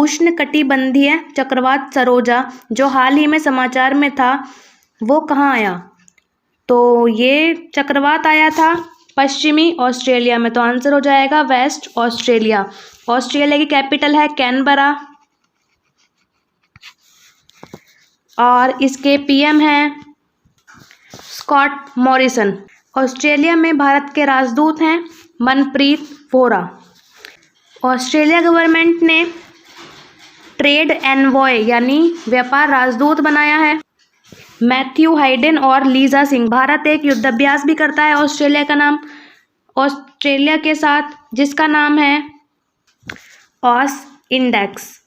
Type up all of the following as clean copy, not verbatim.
उष्णकटिबंधीय चक्रवात सरोजा जो हाल ही में समाचार में था, वो कहाँ आया? तो ये चक्रवात आया था पश्चिमी ऑस्ट्रेलिया में। तो आंसर हो जाएगा वेस्ट ऑस्ट्रेलिया। ऑस्ट्रेलिया की कैपिटल है कैनबरा और इसके पीएम हैं स्कॉट मॉरिसन। ऑस्ट्रेलिया में भारत के राजदूत हैं मनप्रीत वोरा। ऑस्ट्रेलिया गवर्नमेंट ने ट्रेड एनवॉय यानी व्यापार राजदूत बनाया है मैथ्यू हाइडेन और लीजा सिंह। भारत एक युद्धाभ्यास भी करता है ऑस्ट्रेलिया के साथ, जिसका नाम है ऑस इंडेक्स।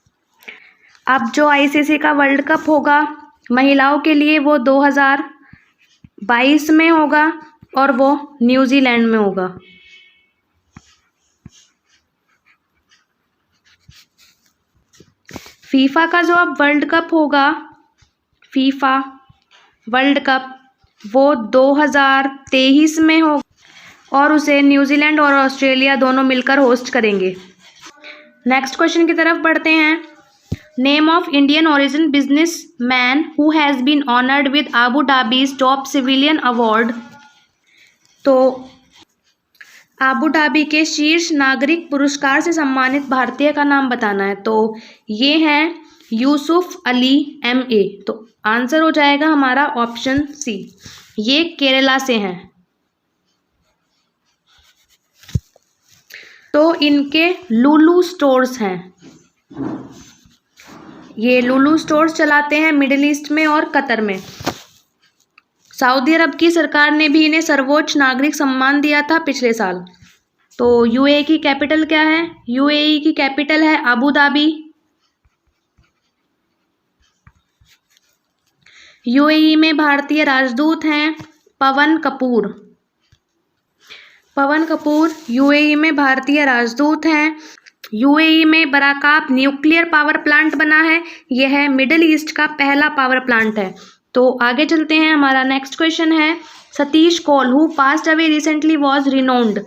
अब जो आईसीसी का वर्ल्ड कप होगा महिलाओं के लिए वो 2022 में होगा और वो न्यूजीलैंड में होगा। फीफा का जो अब वर्ल्ड कप होगा, फीफा वर्ल्ड कप, वो 2023 में होगा और उसे न्यूजीलैंड और ऑस्ट्रेलिया दोनों मिलकर होस्ट करेंगे। नेक्स्ट क्वेश्चन की तरफ बढ़ते हैं। Name of Indian origin businessman who has been honoured with Abu Dhabi's top civilian award. तो आबू धाबी के शीर्ष नागरिक पुरस्कार से सम्मानित भारतीय का नाम बताना है। तो ये हैं यूसुफ अली MA। तो आंसर हो जाएगा हमारा ऑप्शन सी। ये केरला से हैं। तो इनके लुलु स्टोर्स हैं। ये लुलु स्टोर्स चलाते हैं मिडिल ईस्ट में और कतर में। सऊदी अरब की सरकार ने भी इन्हें सर्वोच्च नागरिक सम्मान दिया था पिछले साल। तो यूएई की कैपिटल क्या है? यूएई की कैपिटल है अबू धाबी। यूएई में भारतीय राजदूत हैं पवन कपूर। पवन कपूर यूएई में भारतीय राजदूत हैं। यूएई में बराकाब न्यूक्लियर पावर प्लांट बना है। यह है मिडिल ईस्ट का पहला पावर प्लांट है। तो आगे चलते हैं। हमारा नेक्स्ट क्वेश्चन है Satish Kaul who passed away recently was renowned.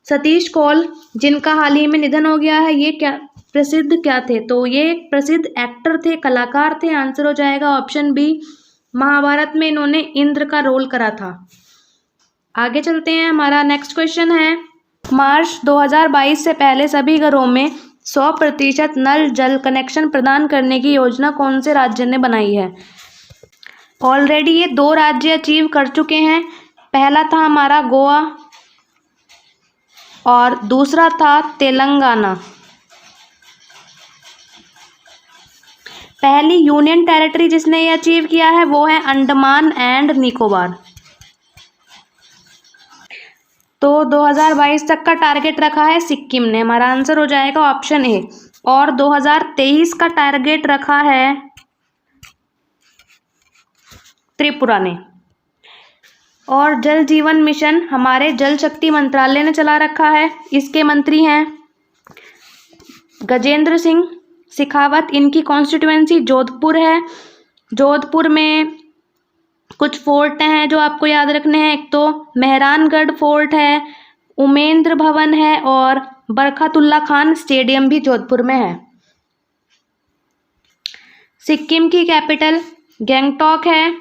Satish Kaul जिनका हाल ही में निधन हो गया है, ये प्रसिद्ध क्या थे? तो ये एक प्रसिद्ध एक्टर थे, कलाकार थे। आंसर हो जाएगा ऑप्शन बी। महाभारत में इन्होंने इंद्र का रोल करा था। आगे चलते हैं। हमारा नेक्स्ट क्वेश्चन है मार्च 2022 से पहले सभी घरों में 100% नल जल कनेक्शन प्रदान करने की योजना कौन से राज्य ने बनाई है? ऑलरेडी ये 2 राज्य अचीव कर चुके हैं। पहला था हमारा गोवा और दूसरा था तेलंगाना। पहली यूनियन टेरिटरी जिसने ये अचीव किया है वो है अंडमान एंड निकोबार। तो 2022 तक का टारगेट रखा है सिक्किम ने। हमारा आंसर हो जाएगा ऑप्शन ए। और 2023 का टारगेट रखा है त्रिपुरा ने। और जल जीवन मिशन हमारे जल शक्ति मंत्रालय ने चला रखा है। इसके मंत्री हैं गजेंद्र सिंह शेखावत। इनकी कॉन्स्टिट्यूएंसी जोधपुर है। जोधपुर में कुछ फोर्ट हैं जो आपको याद रखने हैं। एक तो मेहरानगढ़ फोर्ट है, उमेंद्र भवन है और बरकतुल्ला खान स्टेडियम भी जोधपुर में है। सिक्किम की कैपिटल गैंगटॉक है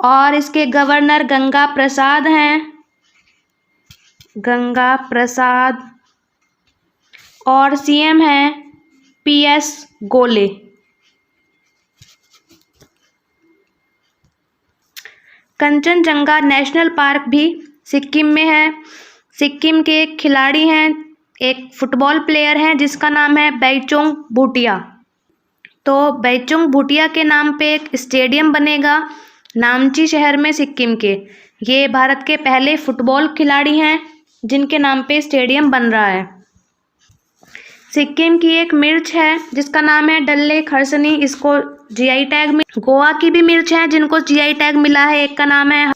और इसके गवर्नर गंगा प्रसाद हैं। गंगा प्रसाद। और सीएम हैं PS गोले। कंचनजंगा नेशनल पार्क भी सिक्किम में है। सिक्किम के एक खिलाड़ी हैं, एक फुटबॉल प्लेयर हैं जिसका नाम है बैचोंग भूटिया। तो बैचोंग भूटिया के नाम पे एक स्टेडियम बनेगा नामची शहर में सिक्किम के। ये भारत के पहले फुटबॉल खिलाड़ी हैं जिनके नाम पे स्टेडियम बन रहा है। सिक्किम की एक मिर्च है जिसका नाम है डल्ले खरसनी। इसको GI टैग मिला। गोवा की भी मिर्च है जिनको GI टैग मिला है। एक का नाम है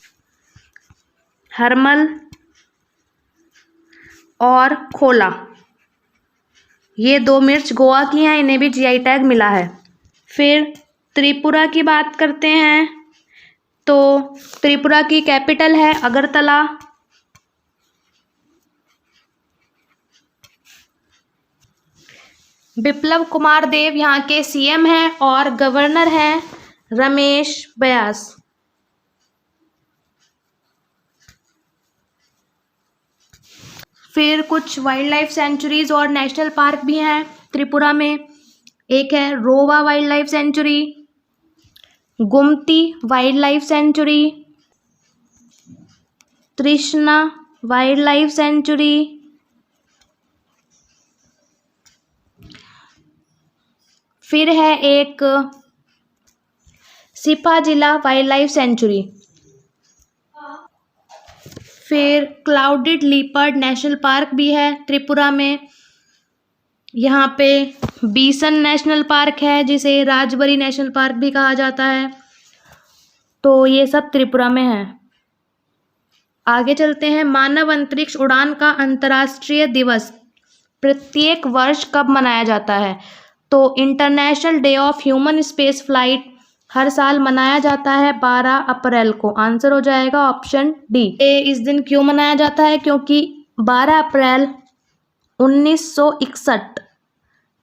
हरमल और खोला। ये 2 मिर्च गोवा की हैं, इन्हें भी GI टैग मिला है। फिर त्रिपुरा की बात करते हैं। तो त्रिपुरा की कैपिटल है अगरतला। बिप्लब कुमार देव यहाँ के सीएम हैं और गवर्नर हैं रमेश बैस। फिर कुछ वाइल्ड लाइफ सेंचुरीज और नेशनल पार्क भी हैं त्रिपुरा में। एक है रोवा wild life sanctuary, गुमती wild life sanctuary, तृष्णा वाइल्ड लाइफ सेंचुरी, फिर है एक सिपाजिला वाइल्ड लाइफ सेंचुरी, फिर क्लाउडेड लीपर्ड नेशनल पार्क भी है त्रिपुरा में। यहाँ पे बीसन नेशनल पार्क है जिसे राजबरी नेशनल पार्क भी कहा जाता है। तो ये सब त्रिपुरा में है। आगे चलते हैं। मानव अंतरिक्ष उड़ान का अंतर्राष्ट्रीय दिवस प्रत्येक वर्ष कब मनाया जाता है? तो international day of human space flight हर साल मनाया जाता है 12 अप्रैल को। आंसर हो जाएगा ऑप्शन डी। इस दिन क्यों मनाया जाता है? क्योंकि 12 अप्रैल 1961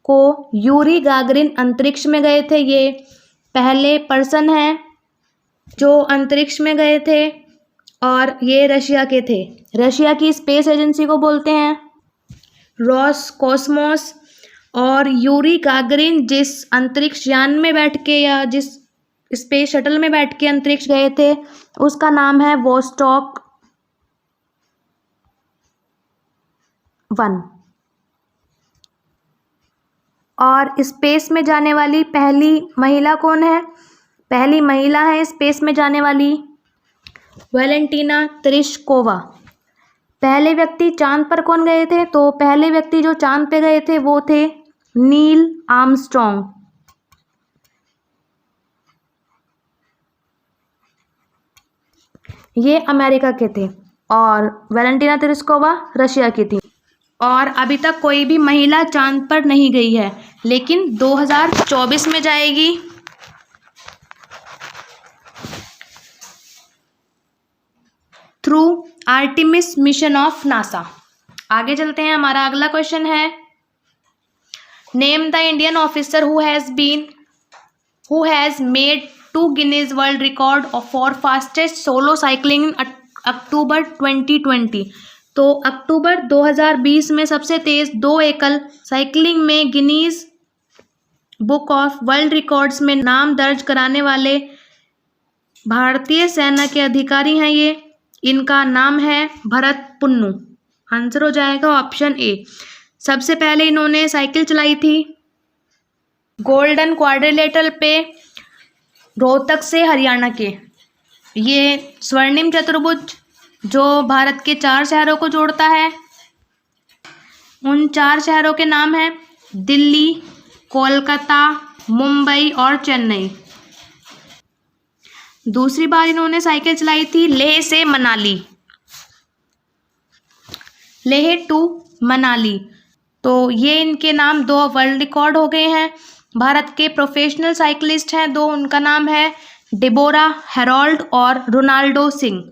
को यूरी गागरिन अंतरिक्ष में गए थे। ये पहले पर्सन हैं जो अंतरिक्ष में गए थे और ये रशिया के थे। रशिया की स्पेस एजेंसी को बोलते हैं रोसकॉस्मोस। और यूरी गागरिन जिस अंतरिक्ष यान में बैठ के या जिस स्पेस शटल में बैठ के अंतरिक्ष गए थे उसका नाम है वोस्टॉक 1। और स्पेस में जाने वाली पहली महिला कौन है? पहली महिला है स्पेस में जाने वाली वैलेंटीना तेरेश्कोवा। पहले व्यक्ति चांद पर कौन गए थे? तो पहले व्यक्ति जो चांद पे गए थे वो थे नील आर्मस्ट्रॉन्ग। ये अमेरिका के थे और वैलेंटीना तेरेश्कोवा रशिया की थी। और अभी तक कोई भी महिला चांद पर नहीं गई है, लेकिन 2024 में जाएगी। Through Artemis mission of NASA. आगे चलते हैं। हमारा अगला क्वेश्चन है name the Indian officer who has made 2 Guinness world record for fastest solo cycling in October 2020। तो अक्टूबर 2020 में सबसे तेज 2 एकल साइकिलिंग में Guinness book of world records में नाम दर्ज कराने वाले भारतीय सेना के अधिकारी हैं ये। इनका नाम है भरत पुन्नू। आंसर हो जाएगा ऑप्शन ए। सबसे पहले इन्होंने साइकिल चलाई थी गोल्डन क्वाड्रिलेटरल पे रोहतक से हरियाणा के। ये स्वर्णिम चतुर्भुज जो भारत के 4 शहरों को जोड़ता है। उन 4 शहरों के नाम हैं दिल्ली, कोलकाता, मुंबई और चेन्नई। दूसरी बार इन्होंने साइकिल चलाई थी लेह से मनाली, लेह टू मनाली। तो ये इनके नाम 2 वर्ल्ड रिकॉर्ड हो गए हैं। भारत के प्रोफेशनल साइकिलिस्ट हैं 2, उनका नाम है डेबोरा हेरोल्ड और रोनाल्डो सिंह।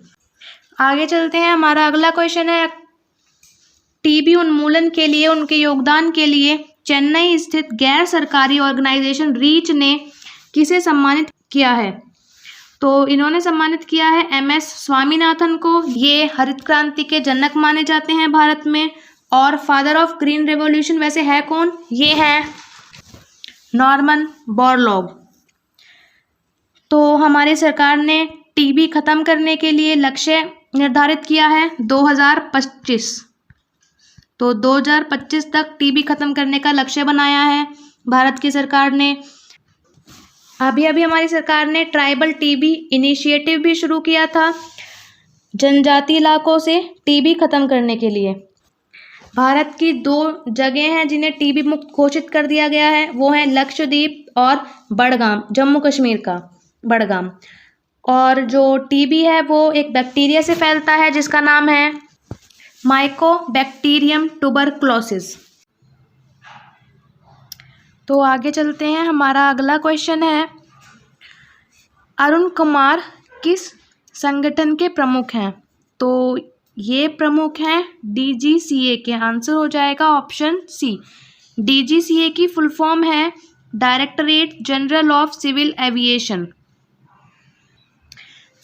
आगे चलते हैं। हमारा अगला क्वेश्चन है टीबी उन्मूलन के लिए उनके योगदान के लिए चेन्नई स्थित गैर सरकारी ऑर्गेनाइजेशन रीच ने किसे सम्मानित किया है? तो इन्होंने सम्मानित किया है MS स्वामीनाथन को। ये हरित क्रांति के जनक माने जाते हैं भारत में। और फादर ऑफ ग्रीन रेवोल्यूशन वैसे है कौन? ये है नॉर्मन बोरलॉग। तो हमारी सरकार ने टीबी खत्म करने के लिए लक्ष्य निर्धारित किया है 2025। तो 2025 तक टीबी खत्म करने का लक्ष्य बनाया है भारत की सरकार ने। अभी हमारी सरकार ने ट्राइबल टीबी इनिशिएटिव भी शुरू किया था जनजाति इलाकों से टीबी खत्म करने के लिए। भारत की 2 जगह हैं जिन्हें टीबी मुक्त घोषित कर दिया गया है, वो हैं लक्षद्वीप और बड़गाम, जम्मू कश्मीर का बड़गाम। और जो टीबी है वो एक बैक्टीरिया से फैलता है जिसका नाम है माइकोबैक्टीरियम ट्यूबरक्लोसिस। तो आगे चलते हैं। हमारा अगला क्वेश्चन है अरुण कुमार किस संगठन के प्रमुख हैं? तो ये प्रमुख हैं DGCA के। आंसर हो जाएगा ऑप्शन सी DGCA की फुल फॉर्म है directorate general of civil aviation.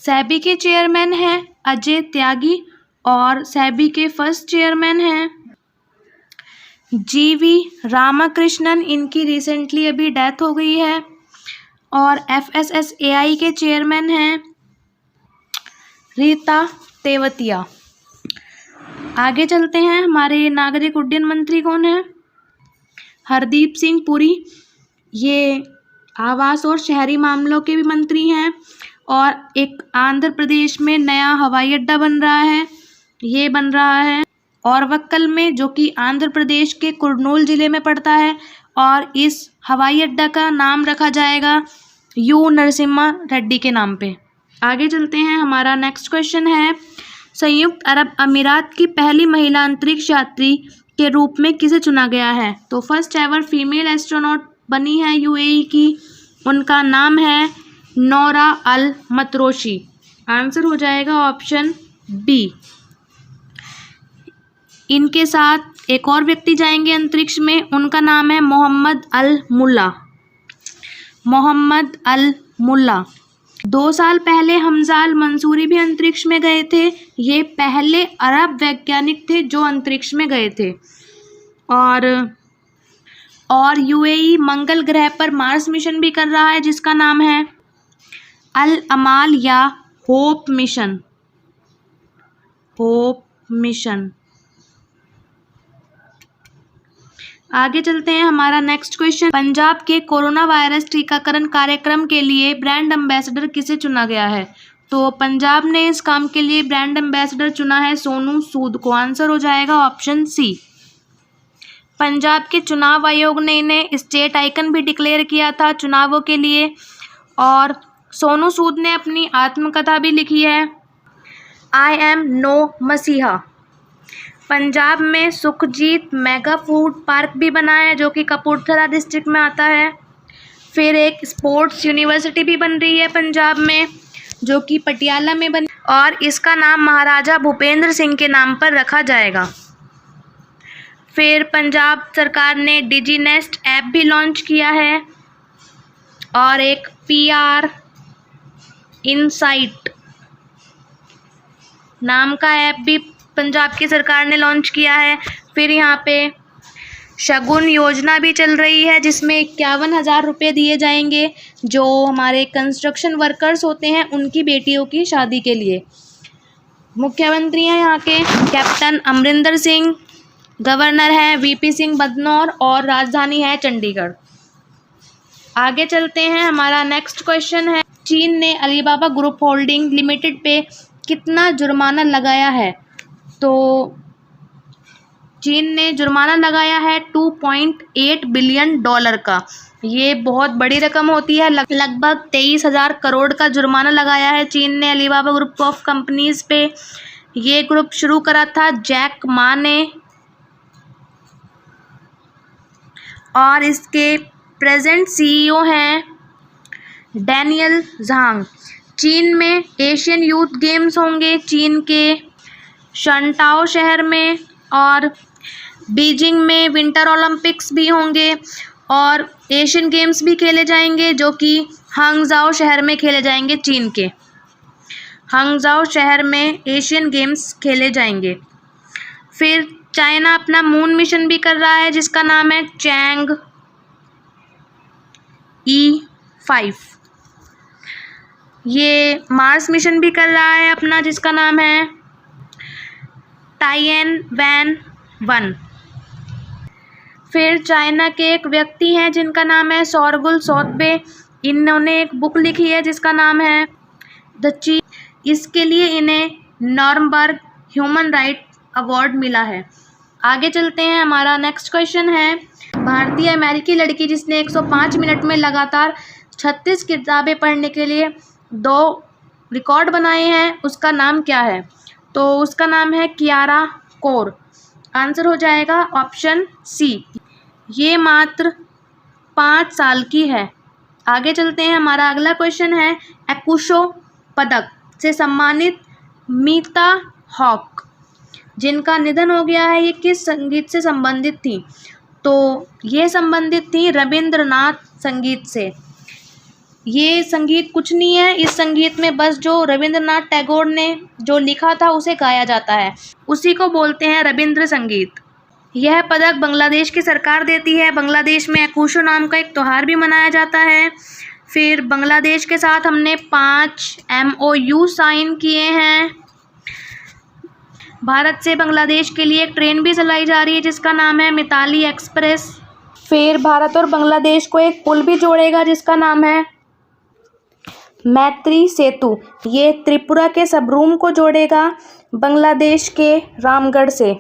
SEBI के चेयरमैन हैं अजय त्यागी और सेबी के फर्स्ट चेयरमैन हैं GV रामाकृष्णन। इनकी रिसेंटली अभी डेथ हो गई है। और FSSAI के चेयरमैन हैं रीता तेवतिया। आगे चलते हैं, हमारे नागरिक उड्डयन मंत्री कौन है? हरदीप सिंह पुरी। ये आवास और शहरी मामलों के भी मंत्री हैं। और एक आंध्र प्रदेश में नया हवाई अड्डा बन रहा है, ये बन रहा है और वक्कल में, जो कि आंध्र प्रदेश के कुर्नूल ज़िले में पड़ता है। और इस हवाई अड्डा का नाम रखा जाएगा U नरसिम्हा रेड्डी के नाम पे। आगे चलते हैं, हमारा नेक्स्ट क्वेश्चन है संयुक्त अरब अमीरात की पहली महिला अंतरिक्ष यात्री के रूप में किसे चुना गया है? तो फर्स्ट एवर फीमेल एस्ट्रोनॉट बनी है UAE की, उनका नाम है नोरा अल मतरोशी। आंसर हो जाएगा ऑप्शन B। इनके साथ एक और व्यक्ति जाएंगे अंतरिक्ष में, उनका नाम है मोहम्मद अल मुल्ला। मोहम्मद अल मुल्ला। 2 साल पहले हमजा अल मंसूरी भी अंतरिक्ष में गए थे। ये पहले अरब वैज्ञानिक थे जो अंतरिक्ष में गए थे। और UAE मंगल ग्रह पर मार्स मिशन भी कर रहा है, जिसका नाम है अल अमाल या होप मिशन। Hope mission. आगे चलते हैं, हमारा नेक्स्ट क्वेश्चन, पंजाब के कोरोना वायरस टीकाकरण कार्यक्रम के लिए ब्रांड एम्बेसडर किसे चुना गया है? तो पंजाब ने इस काम के लिए ब्रांड एम्बेसडर चुना है सोनू सूद को। आंसर हो जाएगा ऑप्शन C। पंजाब के चुनाव आयोग ने इन्हें स्टेट आइकन भी डिक्लेयर किया था चुनावों के लिए। और सोनू सूद ने अपनी आत्मकथा भी लिखी है आई एम नो मसीहा। पंजाब में सुखजीत मेगा फूड पार्क भी बना है, जो कि कपूरथला डिस्ट्रिक्ट में आता है। फिर एक स्पोर्ट्स यूनिवर्सिटी भी बन रही है पंजाब में, जो कि पटियाला में बनी, और इसका नाम महाराजा भूपेंद्र सिंह के नाम पर रखा जाएगा। फिर पंजाब सरकार ने डिजीनेस्ट ऐप भी लॉन्च किया है और एक PR इनसाइट नाम का ऐप भी पंजाब की सरकार ने लॉन्च किया है। फिर यहाँ पे शगुन योजना भी चल रही है, जिसमें 51,000 रुपये दिए जाएंगे जो हमारे कंस्ट्रक्शन वर्कर्स होते हैं उनकी बेटियों की शादी के लिए। मुख्यमंत्री हैं यहाँ के कैप्टन अमरिंदर सिंह, गवर्नर हैं VP सिंह बदनौर और राजधानी है चंडीगढ़। आगे चलते हैं, हमारा नेक्स्ट क्वेश्चन है चीन ने अलीबाबा ग्रुप होल्डिंग लिमिटेड पे कितना जुर्माना लगाया है? तो चीन ने जुर्माना लगाया है $2.8 बिलियन का। ये बहुत बड़ी रकम होती है, लगभग 23,000 करोड़ का जुर्माना लगाया है चीन ने अलीबाबा ग्रुप ऑफ कंपनीज पे। ये ग्रुप शुरू करा था जैक मा ने और इसके प्रेजेंट CEO हैं डैनियल झांग। चीन में एशियन यूथ गेम्स होंगे चीन के शंटाओ शहर में, और बीजिंग में विंटर ओलंपिक्स भी होंगे और एशियन गेम्स भी खेले जाएंगे, जो कि हांगझाओ शहर में खेले जाएंगे। चीन के हांगझाओ शहर में एशियन गेम्स खेले जाएंगे। फिर चाइना अपना मून मिशन भी कर रहा है, जिसका नाम है चैंग E5। ये मार्स मिशन भी कर रहा है अपना, जिसका नाम है टाइएनवैन-1। फिर चाइना के एक व्यक्ति हैं जिनका नाम है शोरगुल सोतबे। इन्होंने एक बुक लिखी है जिसका नाम है द चीन। इसके लिए इन्हें नॉर्मबर्ग ह्यूमन राइट अवार्ड मिला है। आगे चलते हैं, हमारा नेक्स्ट क्वेश्चन है भारतीय अमेरिकी लड़की जिसने 105 मिनट में लगातार 36 किताबें पढ़ने के लिए 2 रिकॉर्ड बनाए हैं, उसका नाम क्या है? तो उसका नाम है कियारा कोर। आंसर हो जाएगा ऑप्शन C। ये मात्र 5 साल की है। आगे चलते हैं, हमारा अगला क्वेश्चन है एकुशो पदक से सम्मानित मीता हॉक जिनका निधन हो गया है, ये किस संगीत से संबंधित थी? तो ये संबंधित थी रविंद्रनाथ संगीत से। ये संगीत कुछ नहीं है, इस संगीत में बस जो रविंद्रनाथ टैगोर ने जो लिखा था उसे गाया जाता है, उसी को बोलते हैं रविंद्र संगीत। यह पदक बांग्लादेश की सरकार देती है। बांग्लादेश में अकूशो नाम का एक त्यौहार भी मनाया जाता है। फिर बांग्लादेश के साथ हमने 5 MOU साइन किए हैं। भारत से बांग्लादेश के लिए एक ट्रेन भी चलाई जा रही है जिसका नाम है मिताली एक्सप्रेस। फिर भारत और बांग्लादेश को एक पुल भी जोड़ेगा जिसका नाम है मैत्री सेतु। ये त्रिपुरा के सबरूम को जोड़ेगा बांग्लादेश के रामगढ़ से,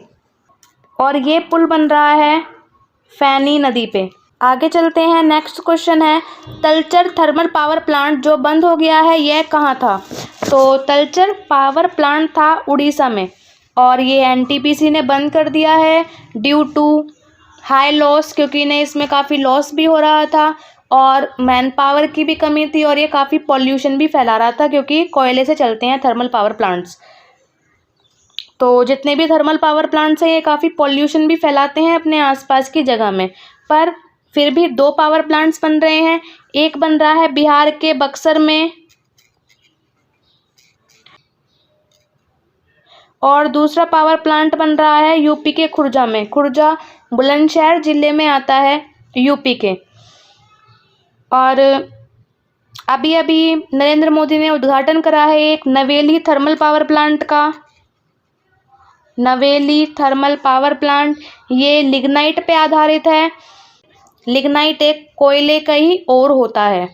और ये पुल बन रहा है फैनी नदी पे। आगे चलते हैं, नेक्स्ट क्वेश्चन है तलचर थर्मल पावर प्लांट जो बंद हो गया है यह कहाँ था? तो तलचर पावर प्लांट था उड़ीसा में, और ये NTPC ने बंद कर दिया है ड्यू टू हाई लॉस, क्योंकि इन्हें इसमें काफ़ी लॉस भी हो रहा था और मैन पावर की भी कमी थी, और ये काफ़ी पॉल्यूशन भी फैला रहा था क्योंकि कोयले से चलते हैं थर्मल पावर प्लांट्स। तो जितने भी थर्मल पावर प्लांट्स हैं ये काफ़ी पॉल्यूशन भी फैलाते हैं अपने आसपास की जगह में। पर फिर भी 2 पावर प्लांट्स बन रहे हैं। एक बन रहा है बिहार के बक्सर में और दूसरा पावर प्लांट बन रहा है यूपी के खुर्जा में। खुर्जा बुलंदशहर जिले में आता है यूपी के। और अभी अभी नरेंद्र मोदी ने उद्घाटन करा है एक नवेली थर्मल पावर प्लांट का। नवेली थर्मल पावर प्लांट ये लिग्नाइट पे आधारित है। लिग्नाइट एक कोयले का ही और होता है।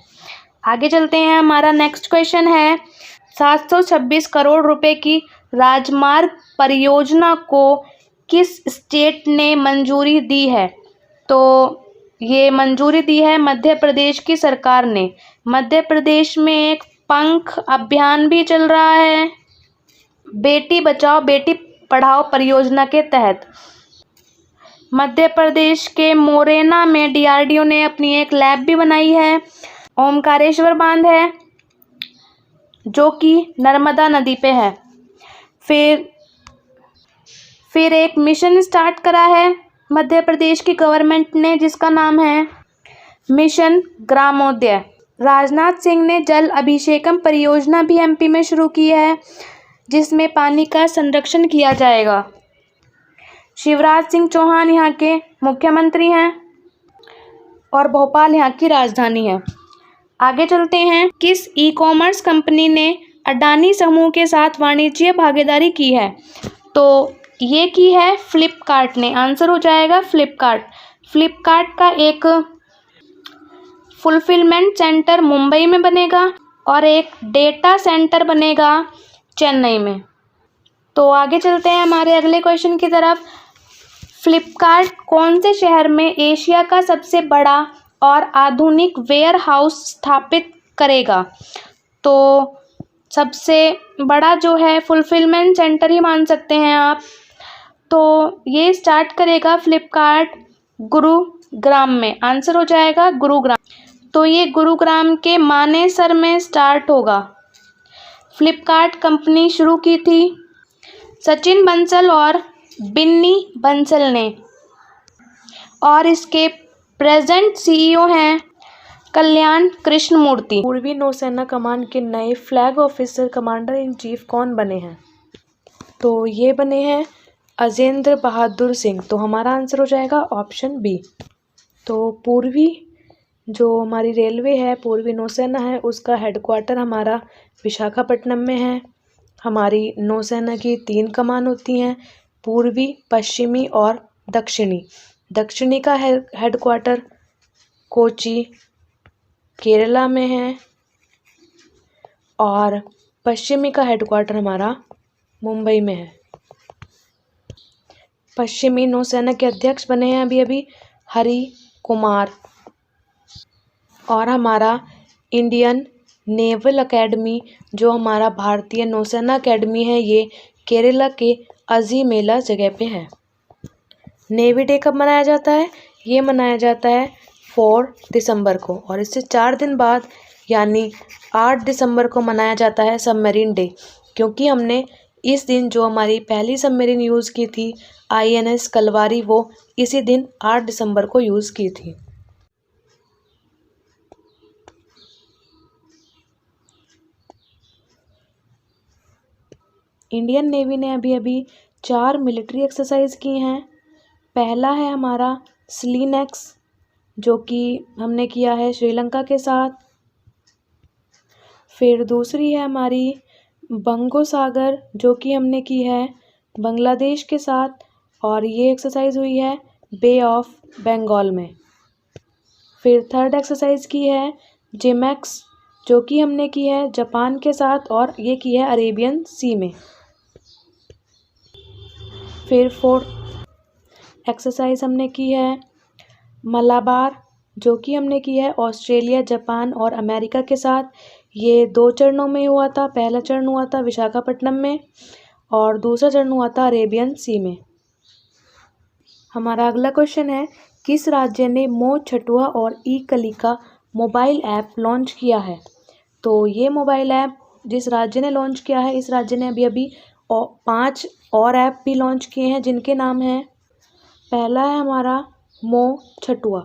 आगे चलते हैं, हमारा नेक्स्ट क्वेश्चन है 726 करोड़ रुपए की राजमार्ग परियोजना को किस स्टेट ने मंजूरी दी है? तो ये मंजूरी दी है मध्य प्रदेश की सरकार ने। मध्य प्रदेश में एक पंख अभियान भी चल रहा है बेटी बचाओ बेटी पढ़ाओ परियोजना के तहत। मध्य प्रदेश के मोरेना में DRDO ने अपनी एक लैब भी बनाई है। ओमकारेश्वर बांध है जो कि नर्मदा नदी पे है। फिर एक मिशन स्टार्ट करा है मध्य प्रदेश की गवर्नमेंट ने जिसका नाम है मिशन ग्रामोदय। राजनाथ सिंह ने जल अभिषेकम परियोजना भी MP में शुरू की है जिसमें पानी का संरक्षण किया जाएगा। शिवराज सिंह चौहान यहाँ के मुख्यमंत्री हैं और भोपाल यहाँ की राजधानी है। आगे चलते हैं, किस ई-कॉमर्स कंपनी ने अडानी समूह के साथ वाणिज्यिक भागीदारी की है? तो ये की है फ्लिपकार्ट ने। आंसर हो जाएगा फ्लिपकार्ट। फ्लिपकार्ट का एक फुलफिलमेंट सेंटर मुंबई में बनेगा और एक डेटा सेंटर बनेगा चेन्नई में। तो आगे चलते हैं हमारे अगले क्वेश्चन की तरफ। फ्लिपकार्ट कौन से शहर में एशिया का सबसे बड़ा और आधुनिक वेयर हाउस स्थापित करेगा? तो सबसे बड़ा जो है फुलफिलमेंट सेंटर ही मान सकते हैं आप। तो ये स्टार्ट करेगा फ्लिपकार्ट गुरुग्राम में। आंसर हो जाएगा गुरुग्राम। तो ये गुरुग्राम के मानेसर में स्टार्ट होगा। फ्लिपकार्ट कंपनी शुरू की थी सचिन बंसल और बिन्नी बंसल ने, और इसके प्रेजेंट CEO हैं कल्याण कृष्णमूर्ति। पूर्वी नौसेना कमान के नए flag officer commander in chief कौन बने हैं? तो ये बने हैं अजेंद्र बहादुर सिंह। तो हमारा आंसर हो जाएगा ऑप्शन B। तो पूर्वी जो हमारी रेलवे है, पूर्वी नौसेना है, उसका हेडक्वार्टर हमारा विशाखापट्टनम में है। हमारी नौसेना की 3 कमान होती हैं, पूर्वी, पश्चिमी और दक्षिणी। दक्षिणी का हेडक्वार्टर कोची केरला में है और पश्चिमी का हेडक्वार्टर हमारा मुंबई में है। पश्चिमी नौसेना के अध्यक्ष बने हैं अभी अभी हरि कुमार। और हमारा इंडियन नेवल एकेडमी जो हमारा भारतीय नौसेना एकेडमी है ये केरला के अजीमेला जगह पे है। नेवी डे कब मनाया जाता है? ये मनाया जाता है 4 दिसंबर को, और इससे 4 दिन बाद यानी 8 दिसंबर को मनाया जाता है सबमरीन डे, क्योंकि हमने इस दिन जो हमारी पहली सबमरीन यूज़ की थी INS कलवारी, वो इसी दिन 8 दिसंबर को यूज़ की थी। इंडियन नेवी ने अभी अभी 4 मिलिट्री एक्सरसाइज की हैं। पहला है हमारा स्लीनेक्स, जो कि हमने किया है श्रीलंका के साथ। फिर दूसरी है हमारी बंगोसागर, जो कि हमने की है बांग्लादेश के साथ, और ये एक्सरसाइज हुई है बे ऑफ बंगाल में। फिर थर्ड एक्सरसाइज की है जिमैक्स, जो कि हमने की है जापान के साथ, और ये की है अरेबियन सी में। फिर फोर्थ एक्सरसाइज हमने की है मलाबार, जो कि हमने की है ऑस्ट्रेलिया, जापान और अमेरिका के साथ। ये 2 चरणों में हुआ था। पहला चरण हुआ था विशाखापट्टनम में और दूसरा चरण हुआ था अरेबियन सी में। हमारा अगला क्वेश्चन है, किस राज्य ने मो छठुआ और ई-कलिका मोबाइल ऐप लॉन्च किया है? तो ये मोबाइल ऐप जिस राज्य ने लॉन्च किया है, इस राज्य ने अभी अभी 5 और ऐप भी लॉन्च किए हैं, जिनके नाम हैं, पहला है हमारा मो छठुआ।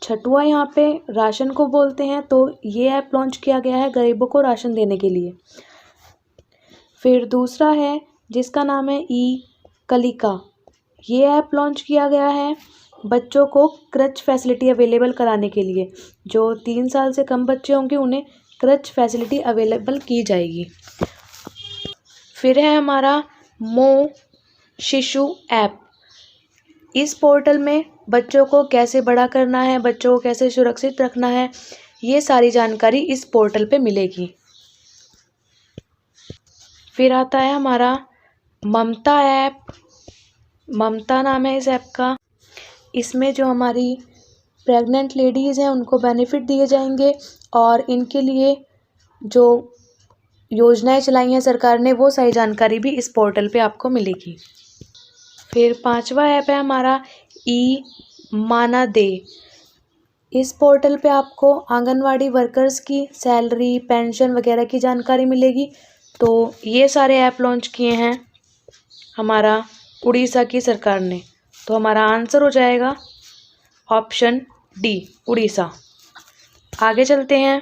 छठुआ यहाँ पे राशन को बोलते हैं, तो ये ऐप लॉन्च किया गया है गरीबों को राशन देने के लिए। फिर दूसरा है जिसका नाम है ई-कलिका। ये ऐप लॉन्च किया गया है बच्चों को क्रच फैसिलिटी अवेलेबल कराने के लिए। जो 3 साल से कम बच्चे होंगे उन्हें क्रच फैसिलिटी अवेलेबल की जाएगी। फिर है हमारा मो शिशु ऐप। इस पोर्टल में बच्चों को कैसे बड़ा करना है, बच्चों को कैसे सुरक्षित रखना है, ये सारी जानकारी इस पोर्टल पे मिलेगी। फिर आता है हमारा ममता ऐप। ममता नाम है इस ऐप का। इसमें जो हमारी प्रेग्नेंट लेडीज़ हैं उनको बेनिफिट दिए जाएंगे, और इनके लिए जो योजनाएं चलाई हैं सरकार ने, वो सारी जानकारी भी इस पोर्टल पे आपको मिलेगी। फिर 5वां ऐप है हमारा ई-मानदेय। इस पोर्टल पे आपको आंगनवाड़ी वर्कर्स की सैलरी, पेंशन वगैरह की जानकारी मिलेगी। तो ये सारे ऐप लॉन्च किए हैं हमारा उड़ीसा की सरकार ने। तो हमारा आंसर हो जाएगा ऑप्शन डी, उड़ीसा। आगे चलते हैं।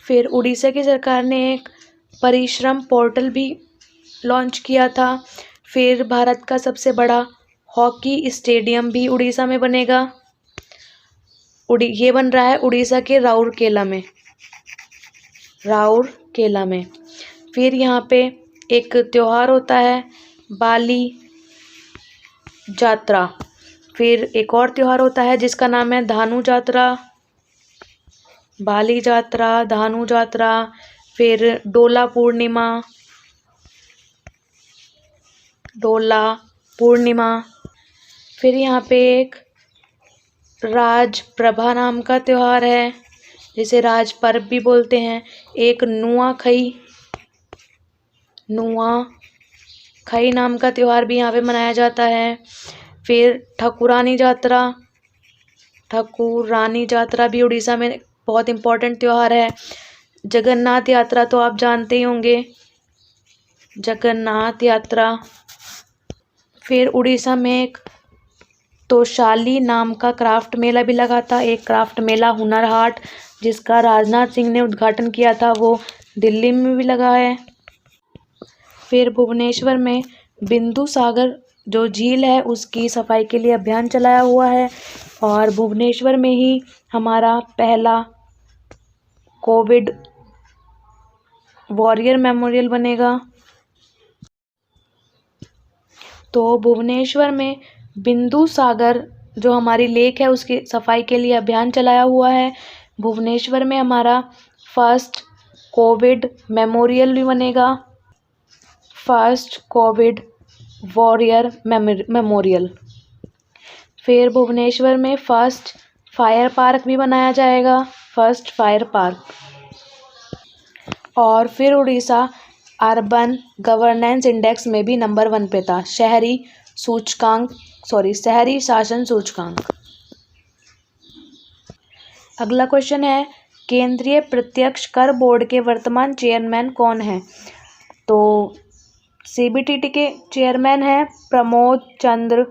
फिर उड़ीसा की सरकार ने एक परिश्रम पोर्टल भी लॉन्च किया था। फिर भारत का सबसे बड़ा हॉकी स्टेडियम भी उड़ीसा में बनेगा। ये बन रहा है उड़ीसा के राउरकेला में। फिर यहाँ पे एक त्योहार होता है बाली जात्रा। फिर एक और त्योहार होता है जिसका नाम है धानु जात्रा, बाली जात्रा, धानु जात्रा। फिर डोला पूर्णिमा। फिर यहाँ पे एक राज प्रभा नाम का त्योहार है, जिसे राज पर्व भी बोलते हैं। एक नुआखाई नाम का त्योहार भी यहाँ पे मनाया जाता है। फिर ठकुरानी जात्रा भी उड़ीसा में बहुत इम्पोर्टेंट त्योहार है। जगन्नाथ यात्रा तो आप जानते ही होंगे, जगन्नाथ यात्रा। फिर उड़ीसा में एक तोशाली नाम का क्राफ्ट मेला भी लगा था, एक क्राफ्ट मेला हुनर हाट, जिसका राजनाथ सिंह ने उद्घाटन किया था, वो दिल्ली में भी लगा है। फिर भुवनेश्वर में बिंदु सागर जो झील है उसकी सफाई के लिए अभियान चलाया हुआ है, और भुवनेश्वर में ही हमारा पहला कोविड वॉरियर मेमोरियल बनेगा। तो भुवनेश्वर में बिंदु सागर जो हमारी लेक है उसकी सफाई के लिए अभियान चलाया हुआ है। भुवनेश्वर में हमारा फर्स्ट कोविड मेमोरियल भी बनेगा, फर्स्ट कोविड वॉरियर मेमोरियल। फिर भुवनेश्वर में फर्स्ट फायर पार्क भी बनाया जाएगा, फर्स्ट फायर पार्क। और फिर उड़ीसा अर्बन गवर्नेंस इंडेक्स में भी नंबर 1 पे था, शहरी शासन सूचकांक। अगला क्वेश्चन है, केंद्रीय प्रत्यक्ष कर बोर्ड के वर्तमान चेयरमैन कौन है? तो CBTT के चेयरमैन हैं प्रमोद चंद्र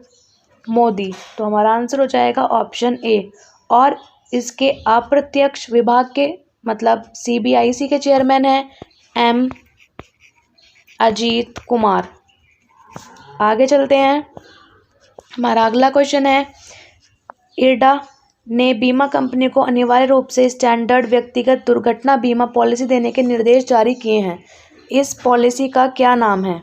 मोदी। तो हमारा आंसर हो जाएगा ऑप्शन ए। और इसके अप्रत्यक्ष विभाग के मतलब CBIC के चेयरमैन हैं M अजीत कुमार। आगे चलते हैं। हमारा अगला क्वेश्चन है, इरडा ने बीमा कंपनी को अनिवार्य रूप से स्टैंडर्ड व्यक्तिगत दुर्घटना बीमा पॉलिसी देने के निर्देश जारी किए हैं। इस पॉलिसी का क्या नाम है?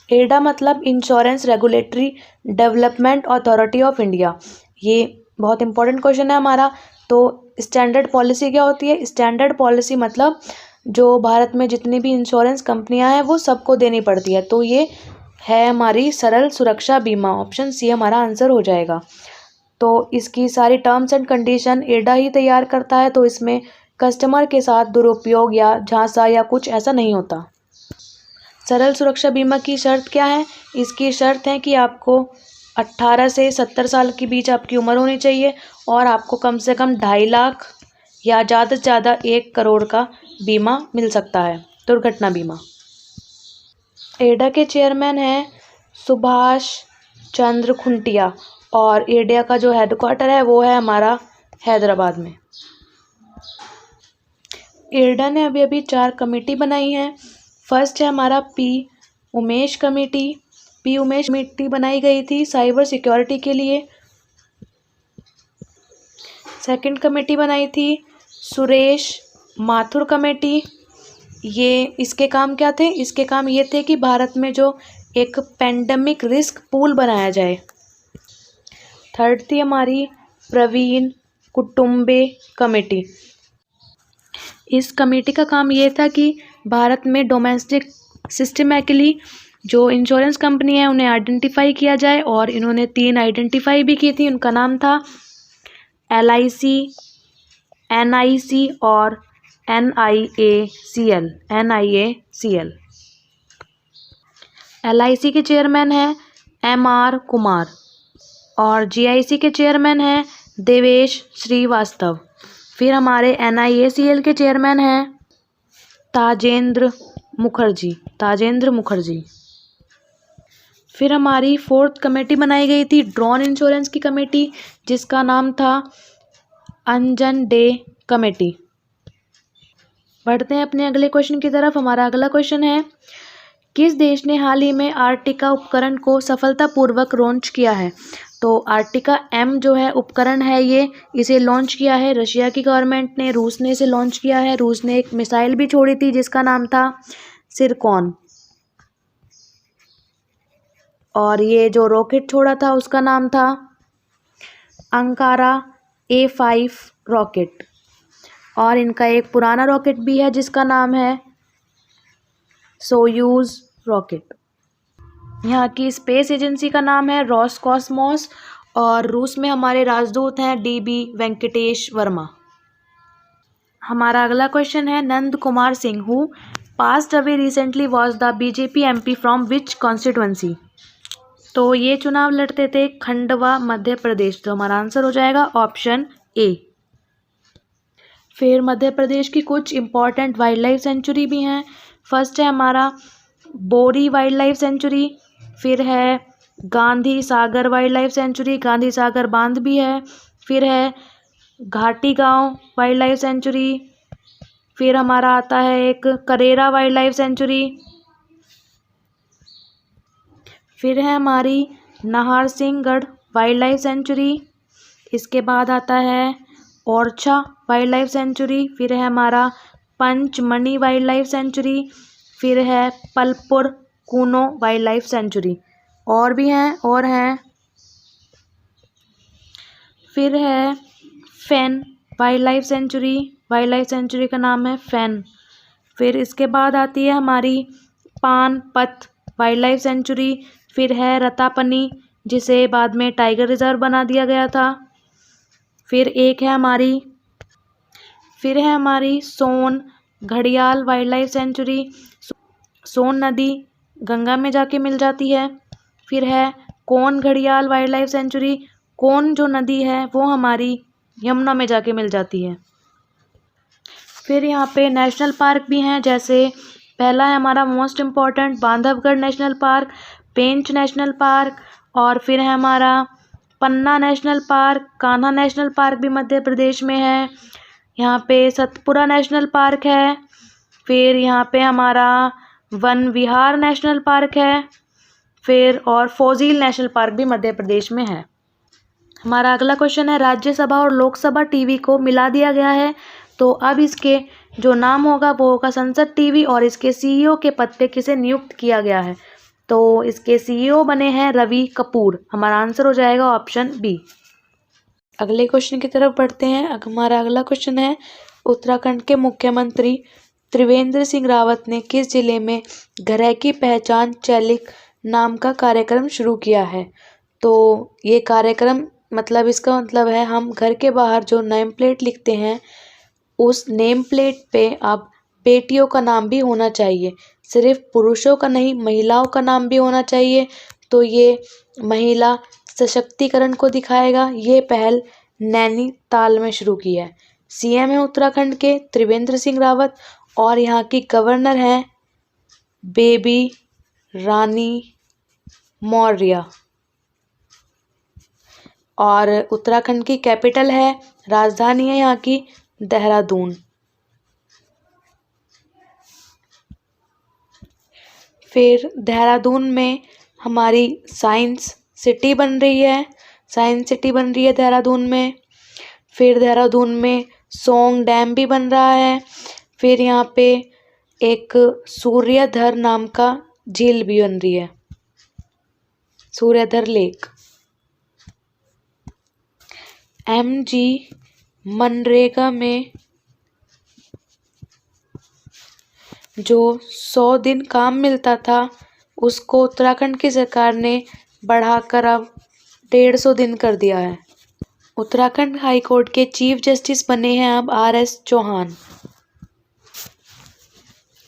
इरडा मतलब insurance regulatory development authority of India. ये बहुत इंपॉर्टेंट क्वेश्चन है हमारा। तो स्टैंडर्ड पॉलिसी क्या होती है? स्टैंडर्ड पॉलिसी मतलब जो भारत में जितनी भी इंश्योरेंस कंपनियां हैं वो सबको देनी पड़ती है। तो ये है हमारी सरल सुरक्षा बीमा। ऑप्शन सी हमारा आंसर हो जाएगा। तो इसकी सारी टर्म्स एंड कंडीशन इरडा ही तैयार करता है। तो इसमें कस्टमर के साथ दुरुपयोग या झांसा या कुछ ऐसा नहीं होता। सरल सुरक्षा बीमा की शर्त क्या है? इसकी शर्त है कि आपको 18 से 70 साल के बीच आपकी उम्र होनी चाहिए और आपको कम से कम 2.5 लाख या ज़्यादा से ज़्यादा 1 करोड़ का बीमा मिल सकता है, दुर्घटना बीमा। इरडा के चेयरमैन हैं सुभाष चंद्र खुंटिया और इरडा का जो हेडक्वार्टर है वो है हमारा हैदराबाद में। इरडा ने अभी अभी 4 कमेटी बनाई हैं। फर्स्ट है हमारा P Umesh committee. P Umesh committee बनाई गई थी साइबर सिक्योरिटी के लिए। सेकंड कमेटी बनाई थी सुरेश माथुर कमेटी। ये इसके काम क्या थे? इसके काम ये थे कि भारत में जो एक पेंडेमिक रिस्क पूल बनाया जाए। थर्ड थी हमारी प्रवीण कुटुंबे कमेटी। इस कमेटी का काम ये था कि भारत में डोमेस्टिक सिस्टमैटिकली जो इंश्योरेंस कंपनी है उन्हें आइडेंटिफाई किया जाए और इन्होंने 3 आइडेंटिफाई भी की थी। उनका नाम था LIC, NIC और NIACL। LIC के चेयरमैन हैं MR कुमार और GIC के चेयरमैन हैं देवेश श्रीवास्तव। फिर हमारे NIACL के चेयरमैन हैं ताजेंद्र मुखर्जी। फिर हमारी 4th कमेटी बनाई गई थी ड्रोन इंश्योरेंस की कमेटी, जिसका नाम था अंजन डे कमेटी। बढ़ते हैं अपने अगले क्वेश्चन की तरफ। हमारा अगला क्वेश्चन है, किस देश ने हाल ही में आर्टिका उपकरण को सफलतापूर्वक लॉन्च किया है? तो आर्टिका M जो है उपकरण है इसे लॉन्च किया है रशिया की गवर्नमेंट ने। रूस ने इसे लॉन्च किया है। रूस ने एक मिसाइल भी छोड़ी थी जिसका नाम था सिरकॉन। और ये जो रॉकेट छोड़ा था उसका नाम था अंकारा A5 रॉकेट। और इनका एक पुराना रॉकेट भी है जिसका नाम है सोयूज रॉकेट। यहाँ की स्पेस एजेंसी का नाम है रोसकॉस्मोस और रूस में हमारे राजदूत हैं DB वेंकटेश वर्मा। हमारा अगला क्वेश्चन है, Nand Kumar Singh who passed away recently was the BJP MP from which constituency? तो ये चुनाव लड़ते थे खंडवा मध्य प्रदेश। तो हमारा आंसर हो जाएगा ऑप्शन ए। फिर मध्य प्रदेश की कुछ इम्पॉर्टेंट वाइल्ड लाइफ सेंचुरी भी हैं। फर्स्ट है हमारा बोरी वाइल्ड लाइफ सेंचुरी। फिर है Gandhi Sagar wild life sanctuary, Gandhi Sagar बांध भी है। फिर है घाटी गांव वाइल्ड लाइफ सेंचुरी। फिर हमारा आता है एक करेरा वाइल्ड लाइफ सेंचुरी। फिर है हमारी नाहरसिंहगढ़ वाइल्ड लाइफ सेंचुरी। इसके बाद आता है ओरछा वाइल्ड लाइफ सेंचुरी। फिर है हमारा पंचमणी वाइल्ड लाइफ सेंचुरी। फिर है पलपुर कूनो वाइल्ड लाइफ सेंचुरी। और भी हैं फिर है fan wild life sanctuary. Wild life sanctuary का नाम है फैन। फिर इसके बाद आती है हमारी पानपत वाइल्ड लाइफ सेंचुरी। फिर है रतापनी जिसे बाद में टाइगर रिजर्व बना दिया गया था। फिर है हमारी सोन घड़ियाल वाइल्ड लाइफ सेंचुरी। सोन नदी गंगा में जाके मिल जाती है। फिर है कोन घड़ियाल वाइल्ड लाइफ सेंचुरी। कोन जो नदी है वो हमारी यमुना में जाके मिल जाती है। फिर यहाँ पे नेशनल पार्क भी हैं जैसे पहला है हमारा most important Bandhavgarh national park, Pench national park, और फिर है हमारा Panna national park, Kanha national park भी मध्य प्रदेश में है, यहाँ पे सतपुरा नेशनल पार्क है, फिर यहाँ पे हमारा वन विहार नेशनल पार्क है, फिर और फोजिल नेशनल पार्क भी मध्य प्रदेश में है। हमारा अगला क्वेश्चन है राज्यसभा और लोकसभा टीवी को मिला दिया गया है, तो अब इसके जो नाम होगा वो होगा संसद टीवी, और इसके सीईओ के पद पे किसे नियुक्त किया गया है, तो इसके सीईओ बने हैं रवि कपूर। हमारा आंसर हो जाएगा ऑप्शन बी। अगले क्वेश्चन की तरफ बढ़ते हैं। हमारा अगला क्वेश्चन है उत्तराखंड के मुख्यमंत्री त्रिवेंद्र सिंह रावत ने किस जिले में घर की पहचान चैलिक नाम का कार्यक्रम शुरू किया है। तो ये कार्यक्रम मतलब इसका मतलब है हम घर के बाहर जो नेम प्लेट लिखते हैं उस नेम प्लेट पे अब बेटियों का नाम भी होना चाहिए, सिर्फ पुरुषों का नहीं महिलाओं का नाम भी होना चाहिए। तो ये महिला सशक्तिकरण को दिखाएगा। ये पहल नैनीताल में शुरू की है। सीएम है उत्तराखंड के त्रिवेंद्र सिंह रावत और यहाँ की गवर्नर हैं बेबी रानी मौर्य, और उत्तराखंड की कैपिटल है, राजधानी है यहाँ की देहरादून। फिर देहरादून में हमारी साइंस सिटी बन रही है, देहरादून में। फिर देहरादून में सोंग डैम भी बन रहा है। फिर यहाँ पे एक सूर्यधर नाम का झील भी बन रही है, सूर्यधर लेक। एमजी मनरेगा में जो 100 दिन काम मिलता था उसको उत्तराखंड की सरकार ने बढ़ाकर अब 150 दिन कर दिया है। उत्तराखंड हाई कोर्ट के चीफ जस्टिस बने हैं अब आरएस चौहान।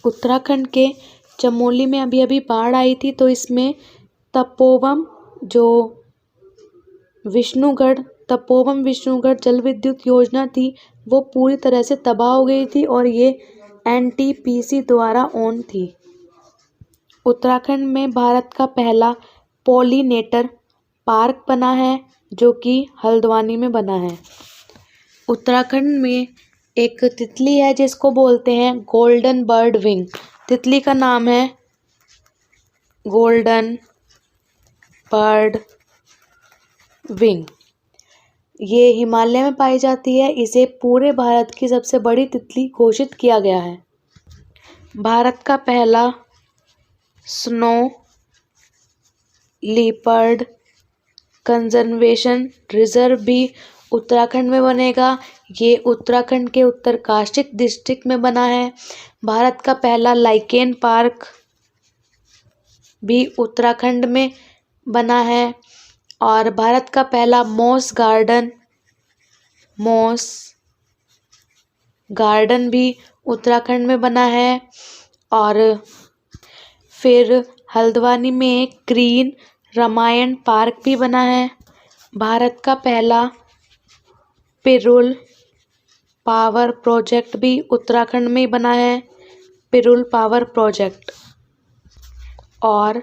उत्तराखंड के चमोली में अभी अभी बाढ़ आई थी, तो इसमें तपोवन विष्णुगढ़ जल विद्युत योजना थी वो पूरी तरह से तबाह हो गई थी और ये एनटीपीसी द्वारा ओन थी। उत्तराखंड में भारत का पहला पॉलिनेटर पार्क बना है जो कि हल्द्वानी में बना है। उत्तराखंड में एक तितली है जिसको बोलते हैं गोल्डन बर्ड विंग। तितली का नाम है गोल्डन बर्ड विंग। ये हिमालय में पाई जाती है। इसे पूरे भारत की सबसे बड़ी तितली घोषित किया गया है। भारत का पहला स्नो लीपर्ड कंजर्वेशन रिजर्व भी उत्तराखंड में बनेगा। ये उत्तराखंड के उत्तरकाशी डिस्ट्रिक्ट में बना है। भारत का पहला लाइकेन पार्क भी उत्तराखंड में बना है और भारत का पहला मॉस गार्डन भी उत्तराखंड में बना है। और फिर हल्द्वानी में ग्रीन रामायण पार्क भी बना है। भारत का पहला पिरुल पावर प्रोजेक्ट भी उत्तराखंड में बना है, पिरुल पावर प्रोजेक्ट। और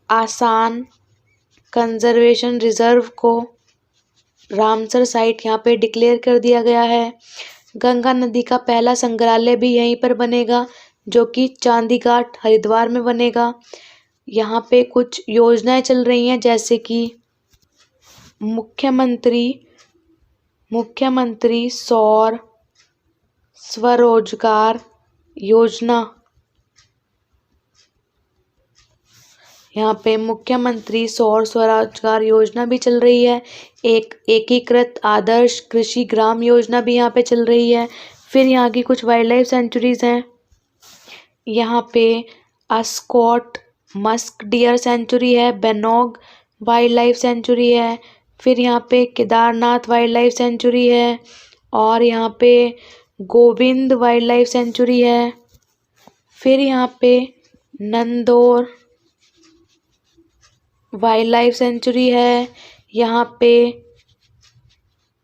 आसान कंजर्वेशन रिजर्व को रामसर साइट यहाँ पे डिक्लेयर कर दिया गया है। गंगा नदी का पहला संग्रहालय भी यहीं पर बनेगा जो कि चांदीघाट हरिद्वार में बनेगा। यहाँ पे कुछ योजनाएं चल रही हैं जैसे कि मुख्यमंत्री सौर स्वरोजगार योजना। यहाँ पे मुख्यमंत्री सौर स्वरोजगार योजना भी चल रही है। एक एकीकृत आदर्श कृषि ग्राम योजना भी यहाँ पे चल रही है। फिर यहाँ की कुछ वाइल्ड लाइफ सेंचुरीज हैं। यहाँ पे अस्कॉट मस्क डियर सेंचुरी है, बेनोग वाइल्ड लाइफ सेंचुरी है। फिर यहाँ पे केदारनाथ वाइल्ड लाइफ सेंचुरी है और यहाँ पे गोविंद वाइल्ड लाइफ सेंचुरी है। फिर यहाँ पे नंदौर वाइल्ड लाइफ सेंचुरी है। यहाँ पे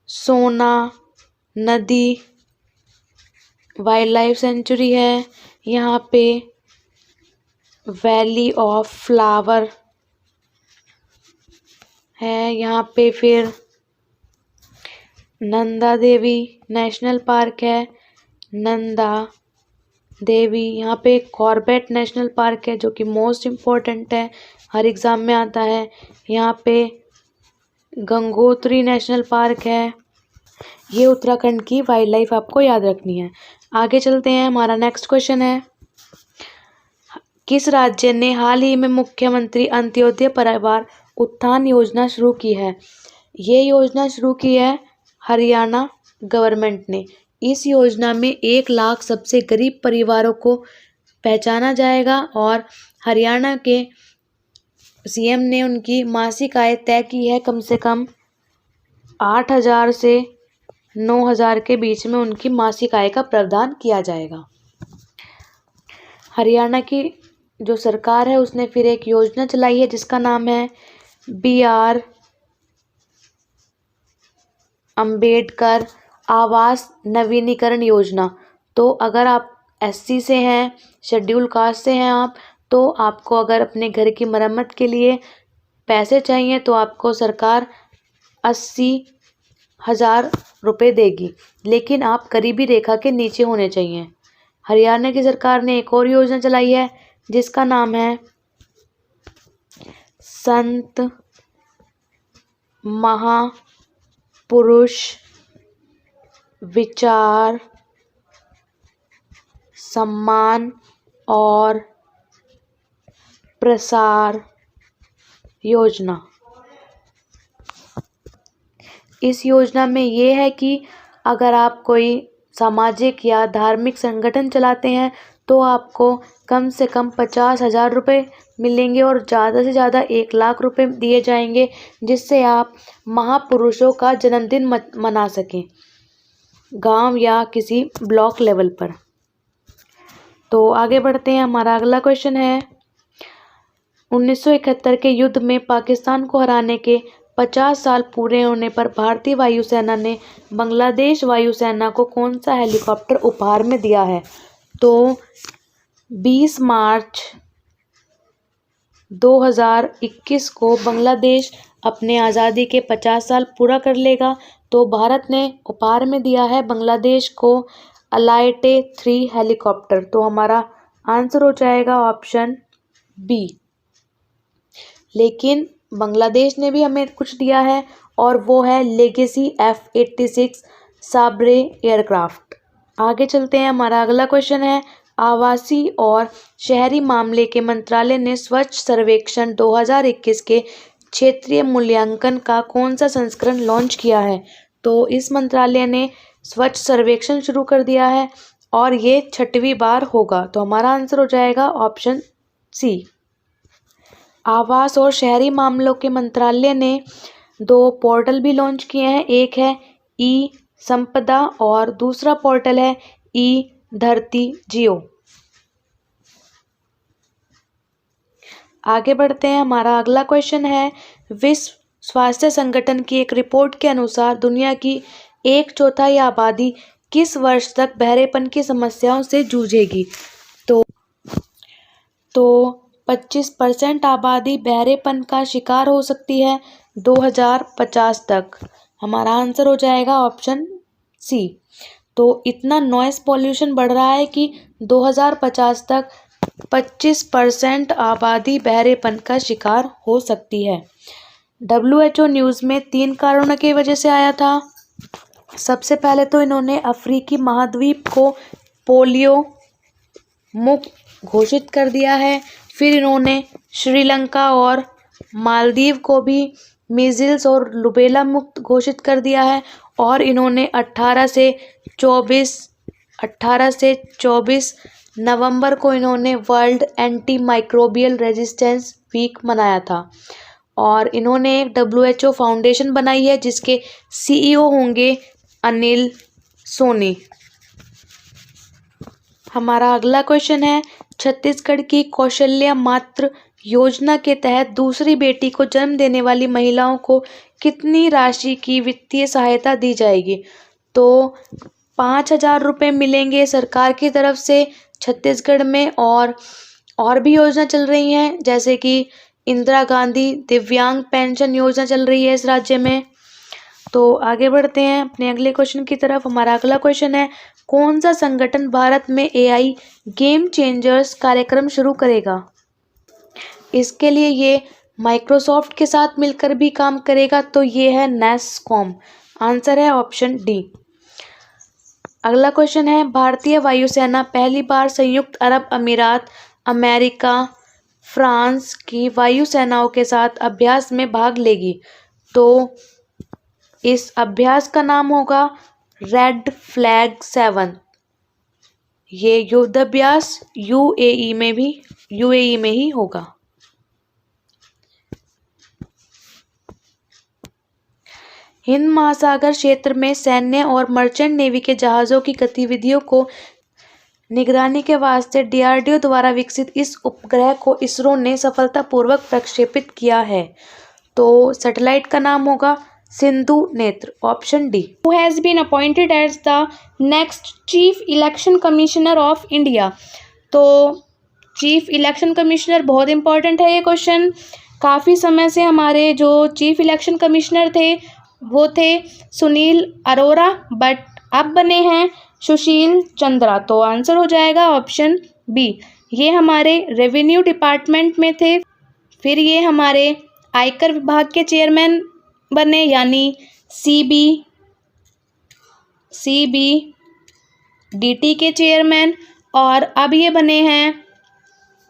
सोना नदी वाइल्ड लाइफ सेंचुरी है। यहाँ पे वैली ऑफ फ्लावर है। यहाँ पे फिर नंदा देवी नेशनल पार्क है, नंदा देवी। यहाँ पे कॉर्बेट नेशनल पार्क है जो कि मोस्ट इम्पोर्टेंट है, हर एग्ज़ाम में आता है। यहाँ पे गंगोत्री नेशनल पार्क है। ये उत्तराखंड की वाइल्ड लाइफ आपको याद रखनी है। आगे चलते हैं, हमारा नेक्स्ट क्वेश्चन है, किस राज्य ने हाल ही में मुख्यमंत्री अंत्योदय परिवार उत्थान योजना शुरू की है? ये योजना शुरू की है हरियाणा गवर्नमेंट ने। इस योजना में 1 लाख सबसे गरीब परिवारों को पहचाना जाएगा और हरियाणा के सीएम ने उनकी मासिक आय तय की है, कम से कम 8,000 से 9,000 के बीच में उनकी मासिक आय का प्रावधान किया जाएगा। हरियाणा की जो सरकार है उसने फिर एक योजना चलाई है जिसका नाम है BR अंबेडकर आवास नवीनीकरण योजना। तो अगर आप SC से हैं, शेड्यूल कास्ट से हैं आप, तो आपको अगर अपने घर की मरम्मत के लिए पैसे चाहिए तो आपको सरकार 80,000 रुपये देगी, लेकिन आप गरीबी रेखा के नीचे होने चाहिए। हरियाणा की सरकार ने एक और योजना चलाई है जिसका नाम है संत महापुरुष विचार सम्मान और प्रसार योजना। इस योजना में ये है कि अगर आप कोई सामाजिक या धार्मिक संगठन चलाते हैं तो आपको कम से कम 50,000 रुपये मिलेंगे और ज़्यादा से ज़्यादा 1 लाख रुपये दिए जाएंगे, जिससे आप महापुरुषों का जन्मदिन मना सकें गांव या किसी ब्लॉक लेवल पर। तो आगे बढ़ते हैं, हमारा अगला क्वेश्चन है, 1971 के युद्ध में पाकिस्तान को हराने के 50 साल पूरे होने पर भारतीय वायुसेना ने बांग्लादेश वायुसेना को कौन सा हेलीकॉप्टर उपहार में दिया है? तो 20 मार्च 2021 को बांग्लादेश अपने आज़ादी के 50 साल पूरा कर लेगा, तो भारत ने उपहार में दिया है बांग्लादेश को अलाइटे 3 हेलीकॉप्टर। तो हमारा आंसर हो जाएगा ऑप्शन B। लेकिन बांग्लादेश ने भी हमें कुछ दिया है और वो है लेगेसी F-86 साब्रे एयरक्राफ्ट। आगे चलते हैं, हमारा अगला क्वेश्चन है, आवासीय और शहरी मामले के मंत्रालय ने स्वच्छ सर्वेक्षण 2021 के क्षेत्रीय मूल्यांकन का कौन सा संस्करण लॉन्च किया है? तो इस मंत्रालय ने स्वच्छ सर्वेक्षण शुरू कर दिया है और ये 6वीं बार होगा। तो हमारा आंसर हो जाएगा ऑप्शन C। आवास और शहरी मामलों के मंत्रालय ने 2 पोर्टल भी लॉन्च किए हैं, एक है ई संपदा और दूसरा पोर्टल है ई धरती जियो। आगे बढ़ते हैं, हमारा अगला क्वेश्चन है, विश्व स्वास्थ्य संगठन की एक रिपोर्ट के अनुसार दुनिया की 1/4 आबादी किस वर्ष तक बहरेपन की समस्याओं से जूझेगी? तो 25% आबादी बहरेपन का शिकार हो सकती है 2050 तक। हमारा आंसर हो जाएगा ऑप्शन C। तो इतना नॉइस पॉल्यूशन बढ़ रहा है कि 2050 तक 25% आबादी बहरेपन का शिकार हो सकती है। WHO न्यूज़ में 3 कारणों की वजह से आया था। सबसे पहले तो इन्होंने अफ्रीकी महाद्वीप को पोलियो मुक्त घोषित कर दिया है, फिर इन्होंने श्रीलंका और मालदीव को भी मीज़ल्स और रुबेला मुक्त घोषित कर दिया है, और इन्होंने 18 से 24 नवंबर को इन्होंने world antimicrobial resistance week मनाया था। और इन्होंने एक WHO फाउंडेशन बनाई है जिसके CEO होंगे अनिल सोनी। हमारा अगला क्वेश्चन है, छत्तीसगढ़ की कौशल्या मातृ योजना के तहत दूसरी बेटी को जन्म देने वाली महिलाओं को कितनी राशि की वित्तीय सहायता दी जाएगी? तो 5,000 रुपये मिलेंगे सरकार की तरफ से छत्तीसगढ़ में और भी योजना चल रही हैं, जैसे कि इंदिरा गांधी दिव्यांग पेंशन योजना चल रही है इस राज्य में। तो आगे बढ़ते हैं अपने अगले क्वेश्चन की तरफ। हमारा अगला क्वेश्चन है, कौन सा संगठन भारत में AI गेम चेंजर्स कार्यक्रम शुरू करेगा? इसके लिए ये माइक्रोसॉफ्ट के साथ मिलकर भी काम करेगा, तो ये है NASSCOM। आंसर है ऑप्शन डी। अगला क्वेश्चन है, भारतीय वायुसेना पहली बार संयुक्त अरब अमीरात, अमेरिका, फ्रांस की वायुसेनाओं के साथ अभ्यास में भाग लेगी, तो इस अभ्यास का नाम होगा रेड फ्लैग 7। ये युद्धाभ्यास यूएई में ही होगा। हिंद महासागर क्षेत्र में सैन्य और मर्चेंट नेवी के जहाज़ों की गतिविधियों को निगरानी के वास्ते DRDO द्वारा विकसित इस उपग्रह को इसरो ने सफलतापूर्वक प्रक्षेपित किया है, तो सैटेलाइट का नाम होगा सिंधु नेत्र। Option D. Who has been appointed as the next Chief Election Commissioner of India? तो चीफ इलेक्शन कमिश्नर बहुत इंपॉर्टेंट है ये क्वेश्चन। काफ़ी समय से हमारे जो चीफ इलेक्शन कमिश्नर थे वो थे सुनील अरोरा, बट अब बने हैं सुशील चंद्रा, तो आंसर हो जाएगा ऑप्शन बी। ये हमारे रेवेन्यू डिपार्टमेंट में थे, फिर ये हमारे आयकर विभाग के चेयरमैन बने, यानी CBDT के चेयरमैन, और अब ये बने हैं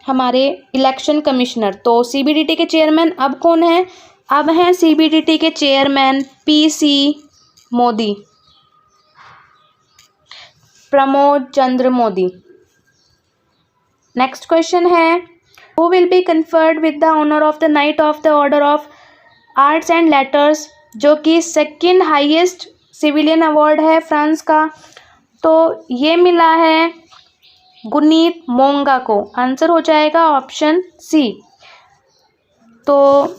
हमारे इलेक्शन कमिश्नर। तो CBDT के चेयरमैन अब कौन है? अब हैं CBDT के chairman PC Modi, Pramod Chandra Modi. Next question है, who will be conferred with the honour of the knight of the order of arts and letters, जो कि सेकंड हाईएस्ट सिविलियन अवार्ड है फ्रांस का, तो ये मिला है गुनीत मोंगा को। आंसर हो जाएगा ऑप्शन सी। तो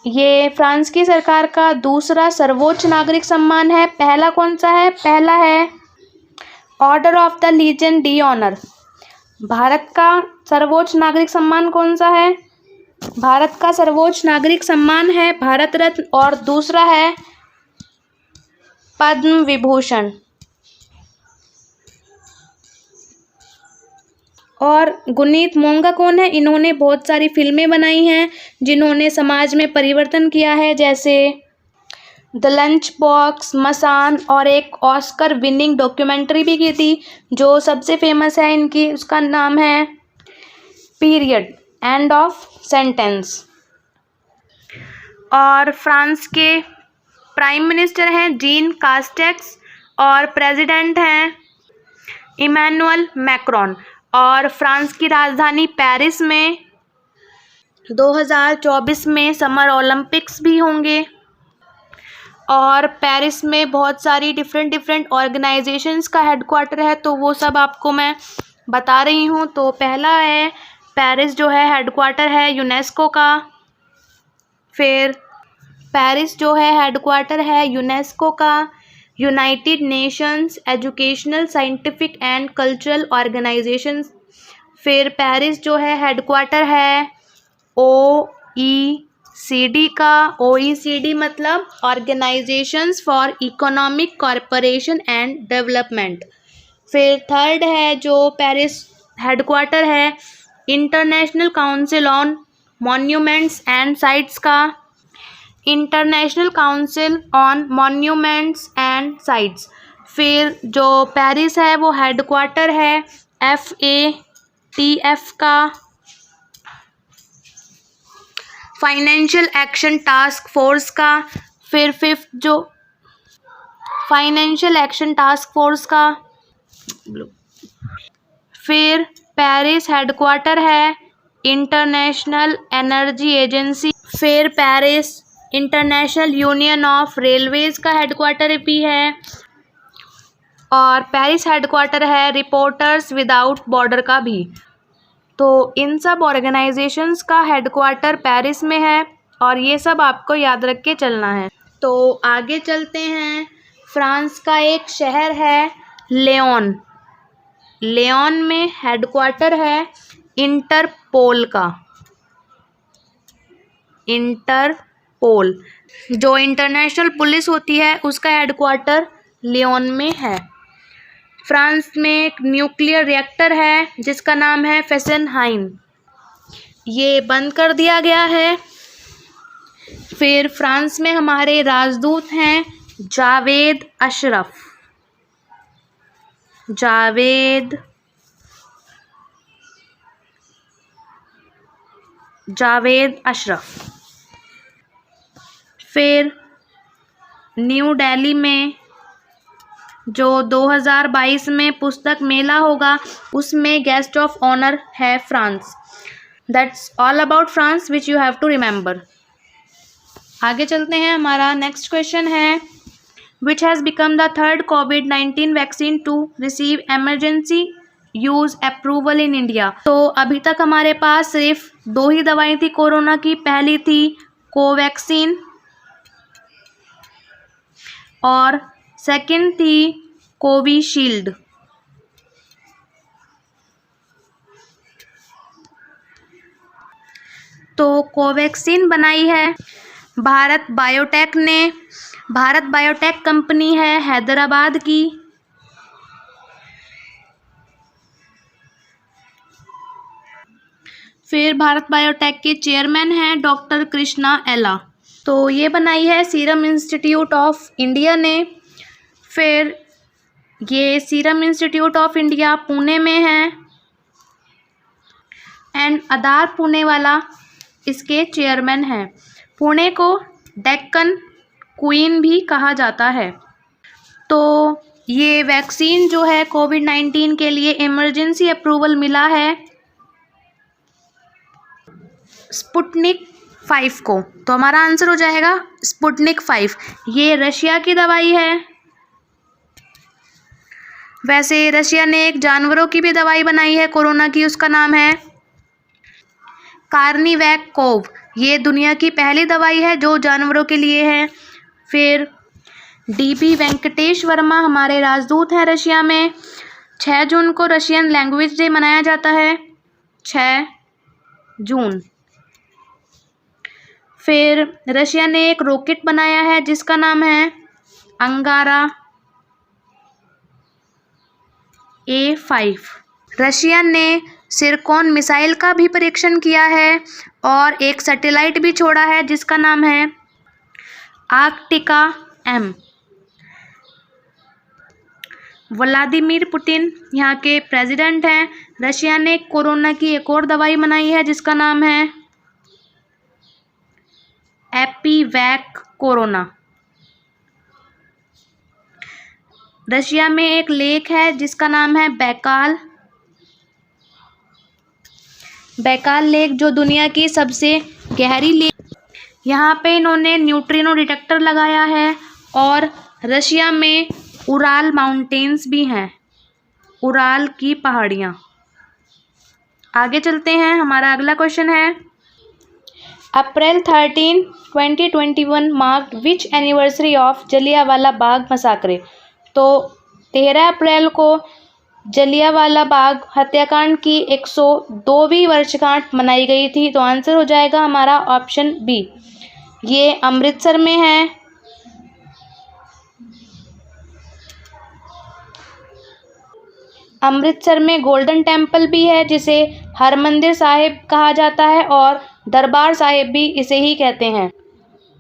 ये फ्रांस की सरकार का दूसरा सर्वोच्च नागरिक सम्मान है। पहला कौन सा है? पहला है order of the legion de honour. Bharat का सर्वोच्च नागरिक सम्मान कौन सा है? भारत का सर्वोच्च नागरिक सम्मान है भारत रत्न, और दूसरा है पद्म विभूषण। और गुनीत मोंगा कौन है? इन्होंने बहुत सारी फिल्में बनाई हैं जिन्होंने समाज में परिवर्तन किया है, जैसे द लंच बॉक्स, मसान, और एक ऑस्कर विनिंग डॉक्यूमेंट्री भी की थी जो सबसे फेमस है इनकी, उसका नाम है पीरियड, एंड ऑफ सेंटेंस। और फ्रांस के प्राइम मिनिस्टर हैं जीन कास्टेक्स, और प्रेसिडेंट हैं इमैनुअल मैक्रोन। और फ्रांस की राजधानी पेरिस में 2024 में समर ओलंपिक्स भी होंगे, और पेरिस में बहुत सारी डिफरेंट ऑर्गेनाइजेशंस का हेडक्वार्टर है, तो वो सब आपको मैं बता रही हूँ। तो पहला है पेरिस जो है हेडक्वार्टर है यूनेस्को का, फिर पेरिस जो है हेडक्वार्टर है यूनेस्को का united nations educational scientific and cultural organisation. फिर पेरिस जो है हेडक्वार्टर है OECD का, OECD मतलब organisations for economic corporation and development. फिर थर्ड है जो पेरिस हेडक्वार्टर है international council on monuments and sites का, international council on monuments and sites. फिर जो पेरिस है वो हेडक्वार्टर है FATF का, फाइनेंशियल एक्शन टास्क फोर्स का। फिर फिफ्थ जो फाइनेंशियल एक्शन टास्क फोर्स का। फिर पेरिस हेडक्वार्टर है इंटरनेशनल एनर्जी एजेंसी। फिर Paris international union of railways का हेडक्वार्टर भी है, और पेरिस हेडक्वार्टर है रिपोर्टर्स विदाउट बॉर्डर का भी। तो इन सब ऑर्गेनाइजेशंस का हेडक्वार्टर पेरिस में है, और ये सब आपको याद रख के चलना है। तो आगे चलते हैं। फ्रांस का एक शहर है लियोन। लियोन में हेडक्वार्टर है इंटरपोल का। इंटरपोल जो इंटरनेशनल पुलिस होती है उसका हेडक्वार्टर लियोन में है। फ्रांस में एक न्यूक्लियर रिएक्टर है जिसका नाम है फेसेनहाइम, ये बंद कर दिया गया है। फिर फ्रांस में हमारे राजदूत हैं जावेद अशरफ। जावेद अशरफ। फिर न्यू दिल्ली में जो 2022 में पुस्तक मेला होगा उसमें गेस्ट ऑफ ऑनर है France. That's all about France which you have to remember. आगे चलते हैं, हमारा नेक्स्ट क्वेश्चन है which has become the third कोविड-19 vaccine to receive emergency use approval in India. तो अभी तक हमारे पास सिर्फ 2 ही दवाई थी कोरोना की। पहली थी कोवैक्सीन और सेकंड थी कोविशील्ड। तो कोवैक्सीन बनाई है भारत बायोटेक ने। भारत बायोटेक कंपनी है हैदराबाद की। फिर भारत बायोटेक के चेयरमैन हैं डॉक्टर कृष्णा एला। तो ये बनाई है सीरम इंस्टीट्यूट ऑफ इंडिया ने। फिर ये serum institute of India Pune में है एंड आधार पुणे वाला इसके चेयरमैन हैं। पुणे को डेक्कन क्वीन भी कहा जाता है। तो ये वैक्सीन जो है कोविड-19 के लिए इमरजेंसी अप्रूवल मिला है स्पुतनिक 5 को। तो हमारा आंसर हो जाएगा स्पुतनिक 5। ये रशिया की दवाई है। वैसे रशिया ने एक जानवरों की भी दवाई बनाई है कोरोना की, उसका नाम है कार्निवैक कोव। ये दुनिया की पहली दवाई है जो जानवरों के लिए है। फिर डीबी वेंकटेश वर्मा हमारे राजदूत हैं रशिया में। 6 जून को रशियन लैंग्वेज डे मनाया जाता है, 6 जून। फिर रशिया ने एक रॉकेट बनाया है जिसका नाम है अंगारा A5। रशिया ने सिरकॉन मिसाइल का भी परीक्षण किया है और एक सैटेलाइट भी छोड़ा है जिसका नाम है आर्कटिका M। व्लादिमीर पुतिन यहाँ के प्रेसिडेंट हैं। रशिया ने कोरोना की एक और दवाई बनाई है जिसका नाम है एपीवैक कोरोना। रशिया में एक लेक है जिसका नाम है बैकाल लेक, जो दुनिया की सबसे गहरी लेक। यहाँ पे इन्होंने न्यूट्रिनो डिटेक्टर लगाया है। और रशिया में उराल माउंटेन्स भी हैं, उराल की पहाड़ियाँ। आगे चलते हैं, हमारा अगला क्वेश्चन है April 13, 2021 marked which anniversary of Jallianwala Bagh massacre. तो 13 अप्रैल को जलियांवाला बाग हत्याकांड की 102वीं वर्षगांठ मनाई गई थी। तो आंसर हो जाएगा हमारा ऑप्शन बी। ये अमृतसर में है। अमृतसर में गोल्डन टेम्पल भी है जिसे हरमंदिर साहिब कहा जाता है और दरबार साहिब भी इसे ही कहते हैं।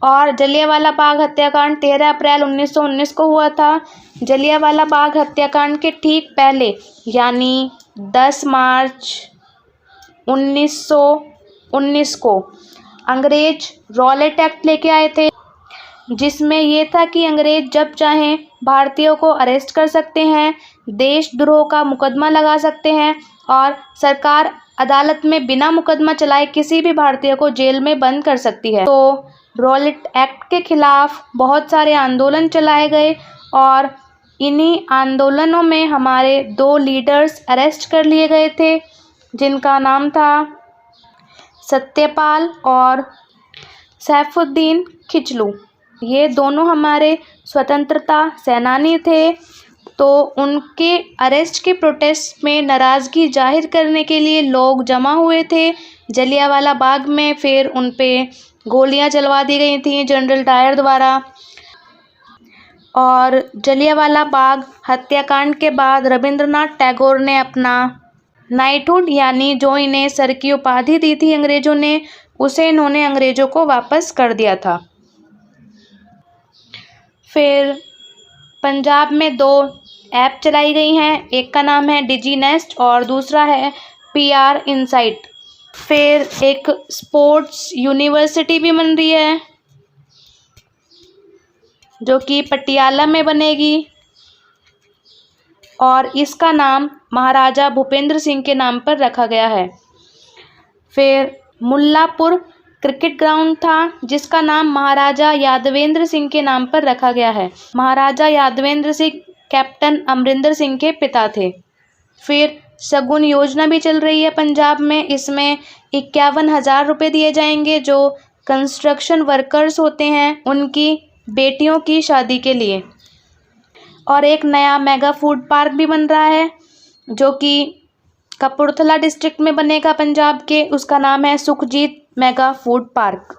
और जलियांवाला बाग हत्याकांड 13 अप्रैल 1919 को हुआ था। जलियांवाला बाग हत्याकांड के ठीक पहले यानी 10 मार्च 1919 को अंग्रेज रॉलेट एक्ट लेके आए थे, जिसमें ये था कि अंग्रेज जब चाहें भारतीयों को अरेस्ट कर सकते हैं, देशद्रोह का मुकदमा लगा सकते हैं और सरकार अदालत में बिना मुकदमा चलाए किसी भी भारतीय को जेल में बंद कर सकती है। तो रॉलेट एक्ट के खिलाफ बहुत सारे आंदोलन चलाए गए और इन्हीं आंदोलनों में हमारे 2 लीडर्स अरेस्ट कर लिए गए थे जिनका नाम था सत्यपाल और सैफुद्दीन खिचलू। ये दोनों हमारे स्वतंत्रता सेनानी थे तो उनके अरेस्ट के प्रोटेस्ट में नाराज़गी जाहिर करने के लिए लोग जमा हुए थे जलियांवाला बाग में। फिर उन पे गोलियां चलवा दी गई थी जनरल डायर द्वारा। और जलियांवाला बाग हत्याकांड के बाद रविंद्रनाथ टैगोर ने अपना नाइटहुड यानी जो इन्हें सर की उपाधि दी थी अंग्रेज़ों ने, उसे इन्होंने अंग्रेज़ों को वापस कर दिया था। फिर पंजाब में 2 ऐप चलाई गई हैं, एक का नाम है डिजीनेस्ट और दूसरा है PR इनसाइट। फिर एक स्पोर्ट्स यूनिवर्सिटी भी बन रही है जो कि पटियाला में बनेगी और इसका नाम महाराजा भूपेंद्र सिंह के नाम पर रखा गया है। फिर मुल्लापुर क्रिकेट ग्राउंड था जिसका नाम महाराजा यादवेंद्र सिंह के नाम पर रखा गया है। महाराजा यादवेंद्र सिंह कैप्टन अमरिंदर सिंह के पिता थे। फिर शगुन योजना भी चल रही है पंजाब में, इसमें 51,000 रुपये दिए जाएंगे जो कंस्ट्रक्शन वर्कर्स होते हैं उनकी बेटियों की शादी के लिए। और एक नया मेगा फूड पार्क भी बन रहा है जो कि कपूरथला डिस्ट्रिक्ट में बनेगा पंजाब के, उसका नाम है सुखजीत मेगा फूड पार्क।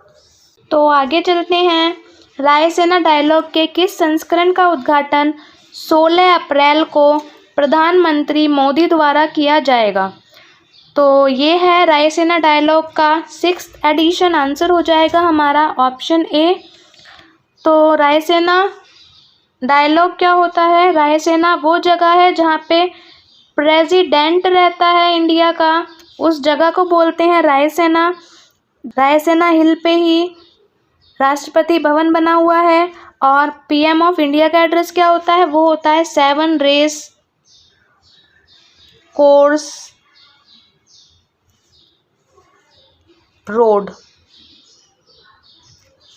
तो आगे चलते हैं। रायसेना डायलॉग के किस संस्करण का उद्घाटन 16 अप्रैल को प्रधानमंत्री मोदी द्वारा किया जाएगा? तो ये है रायसेना डायलॉग का 6th एडिशन। आंसर हो जाएगा हमारा ऑप्शन ए। तो रायसेना डायलॉग क्या होता है? रायसेना वो जगह है जहाँ पे प्रेसिडेंट रहता है इंडिया का, उस जगह को बोलते हैं रायसेना। रायसेना हिल पे ही राष्ट्रपति भवन बना हुआ है। और PM ऑफ इंडिया का एड्रेस क्या होता है? वो होता है 7 रेस कोर्स रोड।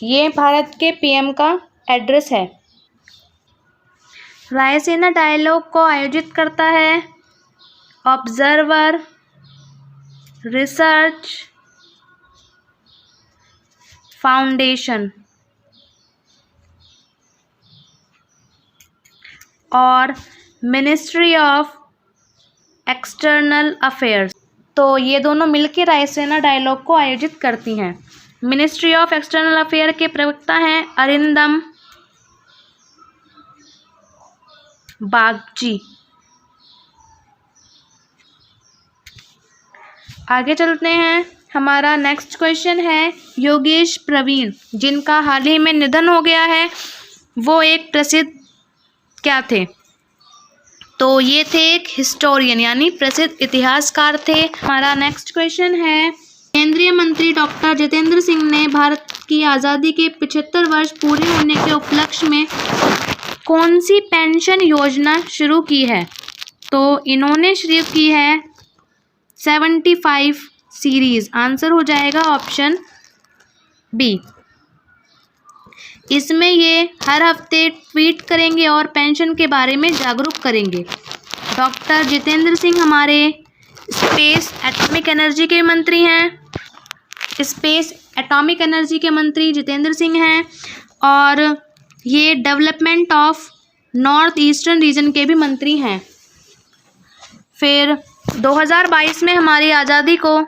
ये भारत के PM का एड्रेस है। रायसेना डायलॉग को आयोजित करता है ऑब्जर्वर रिसर्च फाउंडेशन और मिनिस्ट्री ऑफ एक्सटर्नल अफेयर्स। तो ये दोनों मिलकर रायसेना डायलॉग को आयोजित करती हैं। मिनिस्ट्री ऑफ एक्सटर्नल अफेयर के प्रवक्ता हैं अरिंदम बागची। आगे चलते हैं। हमारा नेक्स्ट क्वेश्चन है योगेश प्रवीण जिनका हाल ही में निधन हो गया है, वो एक प्रसिद्ध क्या थे? तो ये थे एक हिस्टोरियन यानी प्रसिद्ध इतिहासकार थे। हमारा नेक्स्ट क्वेश्चन है केंद्रीय मंत्री डॉक्टर जितेंद्र सिंह ने भारत की आज़ादी के 75 वर्ष पूरे होने के उपलक्ष्य में कौन सी पेंशन योजना शुरू की है? तो इन्होंने शुरू की है 75 सीरीज। आंसर हो जाएगा ऑप्शन बी। इसमें ये हर हफ्ते ट्वीट करेंगे और पेंशन के बारे में जागरूक करेंगे। डॉक्टर जितेंद्र सिंह हमारे स्पेस एटॉमिक एनर्जी के मंत्री हैं। स्पेस एटॉमिक एनर्जी के मंत्री जितेंद्र सिंह हैं और ये development of north eastern region के भी मंत्री हैं। फिर 2022 में हमारी आज़ादी को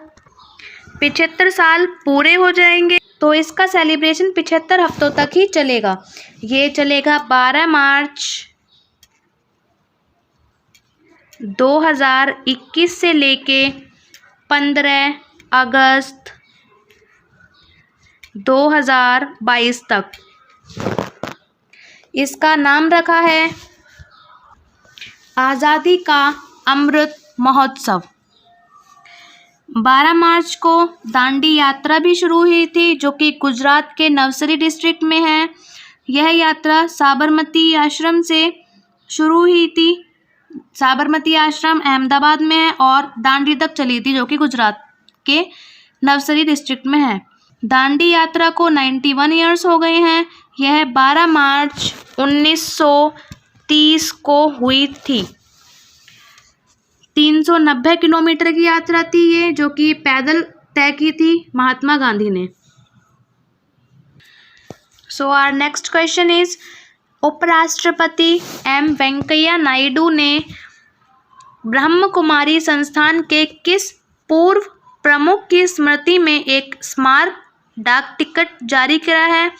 75 साल पूरे हो जाएंगे, तो इसका सेलिब्रेशन 75 हफ्तों तक ही चलेगा। ये चलेगा 12 मार्च 2021 से लेके 15 अगस्त 2022 तक। इसका नाम रखा है आज़ादी का अमृत महोत्सव। 12 मार्च को दांडी यात्रा भी शुरू हुई थी जो कि गुजरात के नवसरी डिस्ट्रिक्ट में है। यह यात्रा साबरमती आश्रम से शुरू हुई थी। साबरमती आश्रम अहमदाबाद में है और दांडी तक चली थी जो कि गुजरात के नवसरी डिस्ट्रिक्ट में है। दांडी यात्रा को 91 ईयर्स हो गए हैं। यह 12 मार्च 1930 को हुई थी। 390 किलोमीटर की यात्रा थी ये, जो कि पैदल तय की थी महात्मा गांधी ने। So our next question is उपराष्ट्रपति एम वेंकैया नायडू ने ब्रह्म कुमारी संस्थान के किस पूर्व प्रमुख की स्मृति में एक स्मारक डाक टिकट जारी करा है?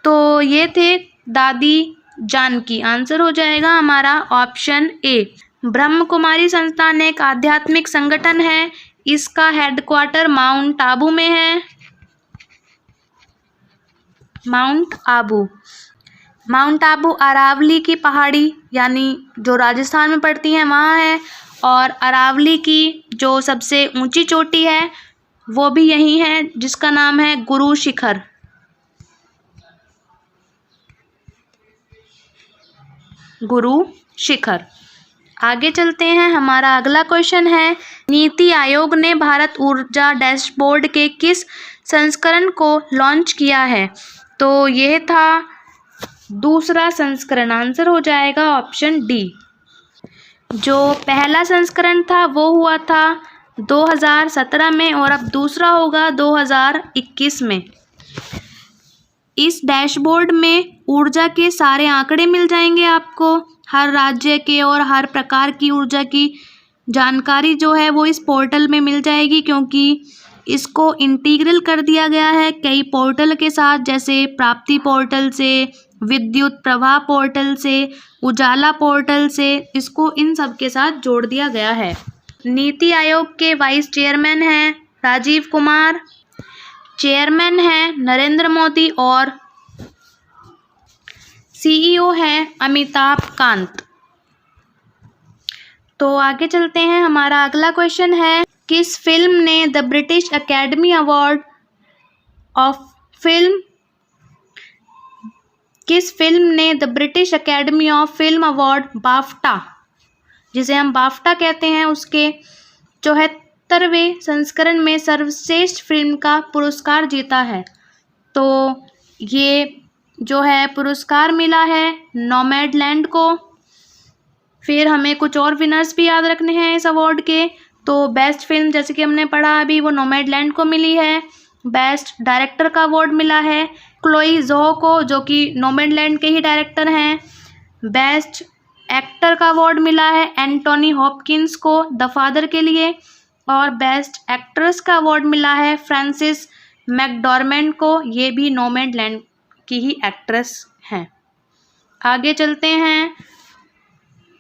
तो ये थे दादी जानकी। आंसर हो जाएगा हमारा ऑप्शन ए। ब्रह्म कुमारी संस्थान एक आध्यात्मिक संगठन है। इसका हेडक्वार्टर माउंट आबू में है। माउंट आबू अरावली की पहाड़ी यानी जो राजस्थान में पड़ती है वहाँ है, और अरावली की जो सबसे ऊंची चोटी है वो भी यही है, जिसका नाम है गुरु शिखर। गुरु शिखर। आगे चलते हैं, हमारा अगला क्वेश्चन है, नीति आयोग ने भारत ऊर्जा डैशबोर्ड के किस संस्करण को लॉन्च किया है? तो यह था दूसरा संस्करण। आंसर हो जाएगा ऑप्शन डी। जो पहला संस्करण था वो हुआ था 2017 में, और अब दूसरा होगा 2021 में। इस डैशबोर्ड में ऊर्जा के सारे आंकड़े मिल जाएंगे आपको, हर राज्य के और हर प्रकार की ऊर्जा की जानकारी जो है वो इस पोर्टल में मिल जाएगी, क्योंकि इसको इंटीग्रल कर दिया गया है कई पोर्टल के साथ, जैसे प्राप्ति पोर्टल से, विद्युत प्रवाह पोर्टल से, उजाला पोर्टल से, इसको इन सब के साथ जोड़ दिया गया है। नीति आयोग के वाइस चेयरमैन हैं राजीव कुमार, चेयरमैन हैं नरेंद्र मोदी, और सीईओ हैं अमिताभ कांत। तो आगे चलते हैं, हमारा अगला क्वेश्चन है, किस फिल्म ने the British academy award of film award BAFTA, जिसे हम बाफ्टा कहते हैं, उसके 74वें संस्करण में सर्वश्रेष्ठ फिल्म का पुरस्कार जीता है? तो ये जो है पुरस्कार मिला है नोमैडलैंड को। फिर हमें कुछ और विनर्स भी याद रखने हैं इस अवार्ड के। तो बेस्ट फिल्म, जैसे कि हमने पढ़ा अभी, वो नोमैडलैंड को मिली है। बेस्ट डायरेक्टर का अवार्ड मिला है क्लोई ज़ोउ को, जो कि नोमैडलैंड के ही डायरेक्टर हैं। बेस्ट एक्टर का अवार्ड मिला है एंटोनी हॉपकिंस को द फादर के लिए, और बेस्ट एक्ट्रेस का अवार्ड मिला है फ्रांसिस मैकडॉर्मेंड को, ये भी नोमैडलैंड की ही एक्ट्रेस हैं। आगे चलते हैं,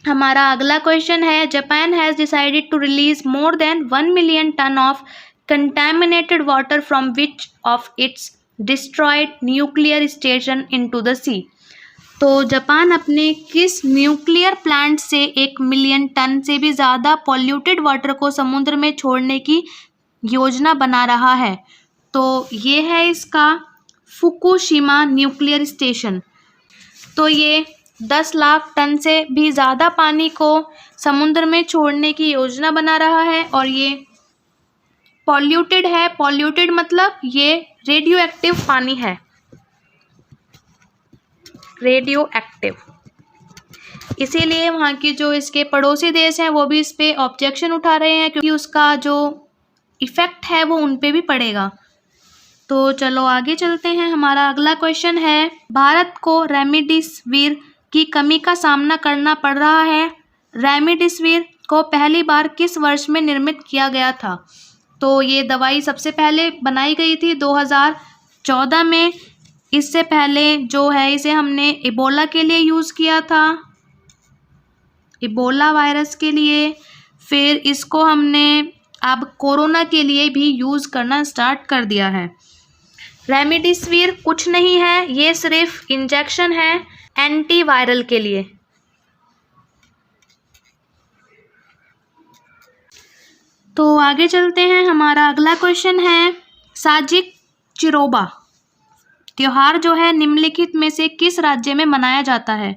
हमारा अगला क्वेश्चन है, Japan has decided to release more than 1 million ton of contaminated water from which of its destroyed nuclear station into the sea? तो जापान अपने किस न्यूक्लियर प्लांट से 1 मिलियन टन से भी ज़्यादा पॉल्यूटेड वाटर को समुद्र में छोड़ने की योजना बना रहा है? तो ये है इसका फुकुशिमा न्यूक्लियर स्टेशन। तो ये 10 लाख टन से भी ज़्यादा पानी को समुद्र में छोड़ने की योजना बना रहा है, और ये पॉल्यूटेड है। पॉल्यूटेड मतलब ये रेडियो एक्टिव पानी है, रेडियो एक्टिव। इसीलिए वहाँ की जो इसके पड़ोसी देश हैं वो भी इस पे ऑब्जेक्शन उठा रहे हैं, क्योंकि उसका जो इफ़ेक्ट है वो उन पे भी पड़ेगा। तो चलो आगे चलते हैं, हमारा अगला क्वेश्चन है, भारत को रेमडेसिविर की कमी का सामना करना पड़ रहा है। रेमडेसिविर को पहली बार किस वर्ष में निर्मित किया गया था? तो ये दवाई सबसे पहले बनाई गई थी 2014 में। इससे पहले जो है इसे हमने इबोला के लिए यूज़ किया था, इबोला वायरस के लिए। फिर इसको हमने अब कोरोना के लिए भी यूज़ करना स्टार्ट कर दिया है। रेमडेसिविर कुछ नहीं है, ये सिर्फ इंजेक्शन है एंटीवायरल के लिए। तो आगे चलते हैं, हमारा अगला क्वेश्चन है, साजिक चिरोबा त्योहार जो है निम्नलिखित में से किस राज्य में मनाया जाता है?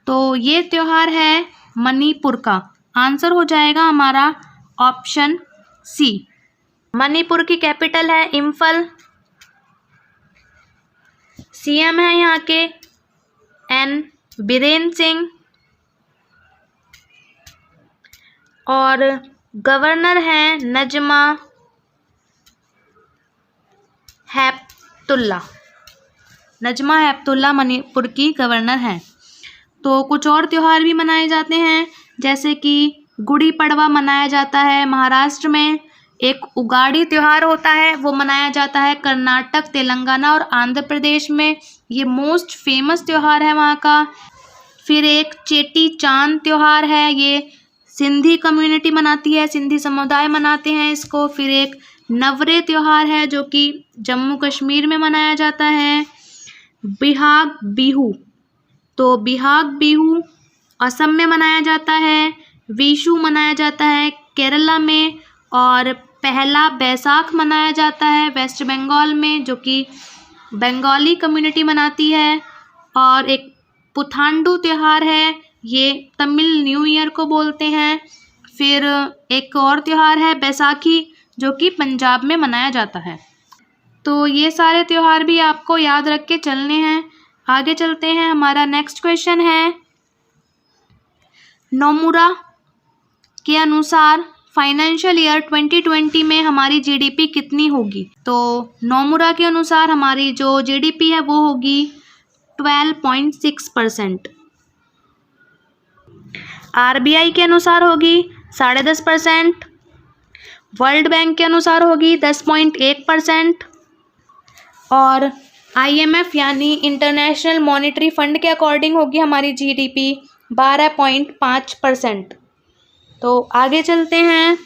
तो ये त्योहार है मणिपुर का। आंसर हो जाएगा हमारा ऑप्शन सी। मणिपुर की कैपिटल है इम्फल, सीएम है यहाँ के एन बीरेन सिंह, और गवर्नर हैं नजमा हेपतुल्ला। नजमा हेपतुल्ला मणिपुर की गवर्नर हैं। तो कुछ और त्यौहार भी मनाए जाते हैं, जैसे कि गुड़ी पड़वा मनाया जाता है महाराष्ट्र में, एक उगाड़ी त्यौहार होता है वो मनाया जाता है कर्नाटक, तेलंगाना और आंध्र प्रदेश में, ये मोस्ट फेमस त्यौहार है वहाँ का। फिर एक चेटी चांद त्यौहार है, ये सिंधी कम्युनिटी मनाती है, सिंधी समुदाय मनाते हैं इसको। फिर एक नवरे त्यौहार है जो कि जम्मू कश्मीर में मनाया जाता है। बिहाग बिहू, तो बिहाग बिहू असम में मनाया जाता है। विशु मनाया जाता है केरला में, और पहला बैसाख मनाया जाता है वेस्ट बंगाल में, जो कि बंगाली कम्युनिटी मनाती है। और एक पुथांडू त्यौहार है, ये तमिल न्यू ईयर को बोलते हैं। फिर एक और त्यौहार है बैसाखी, जो कि पंजाब में मनाया जाता है। तो ये सारे त्यौहार भी आपको याद रख के चलने हैं। आगे चलते हैं, हमारा नेक्स्ट क्वेश्चन है, नोमुरा के अनुसार फाइनेंशियल ईयर 2020 में हमारी जीडीपी कितनी होगी? तो नोमुरा के अनुसार हमारी जो जीडीपी है वो होगी 12.6%। आरबीआई के अनुसार होगी 10.5%। वर्ल्ड बैंक के अनुसार होगी 10.1%। और आईएमएफ यानी इंटरनेशनल मॉनेटरी फंड के अकॉर्डिंग होगी हमारी जीडीपी 12.5%। तो आगे चलते हैं,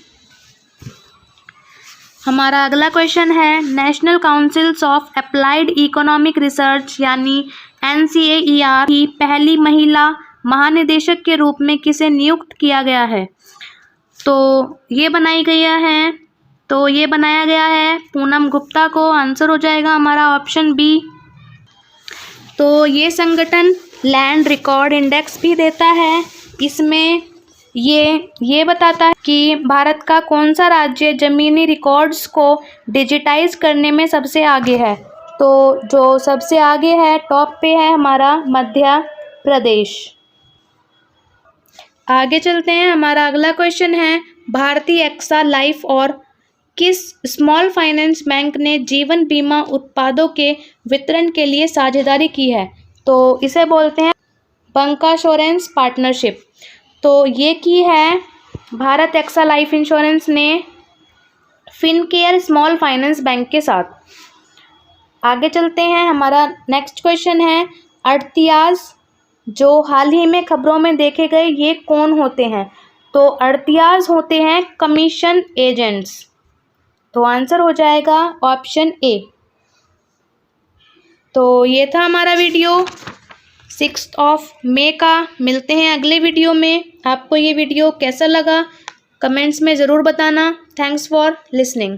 हमारा अगला क्वेश्चन है, national councils of applied economic research यानी NCAER की पहली महिला महानिदेशक के रूप में किसे नियुक्त किया गया है? तो ये बनाया गया है पूनम गुप्ता को। आंसर हो जाएगा हमारा ऑप्शन बी। तो ये संगठन लैंड रिकॉर्ड इंडेक्स भी देता है, इसमें ये बताता है कि भारत का कौन सा राज्य ज़मीनी रिकॉर्ड्स को डिजिटाइज करने में सबसे आगे है। तो जो सबसे आगे है, टॉप पे है हमारा मध्य प्रदेश। आगे चलते हैं, हमारा अगला क्वेश्चन है, भारतीय एक्सा लाइफ और किस स्मॉल फाइनेंस बैंक ने जीवन बीमा उत्पादों के वितरण के लिए साझेदारी की है? तो इसे बोलते हैं बंकाश्योरेंस पार्टनरशिप। तो ये की है भारत एक्सा लाइफ इंश्योरेंस ने फिनकेयर स्मॉल फाइनेंस बैंक के साथ। आगे चलते हैं, हमारा नेक्स्ट क्वेश्चन है, अड़तियाज जो हाल ही में खबरों में देखे गए ये कौन होते हैं? तो अड़तियाज होते हैं कमीशन एजेंट्स। तो आंसर हो जाएगा ऑप्शन ए। तो ये था हमारा वीडियो 6 मई का। मिलते हैं अगले वीडियो में। आपको ये वीडियो कैसा लगा कमेंट्स में ज़रूर बताना। Thanks for listening.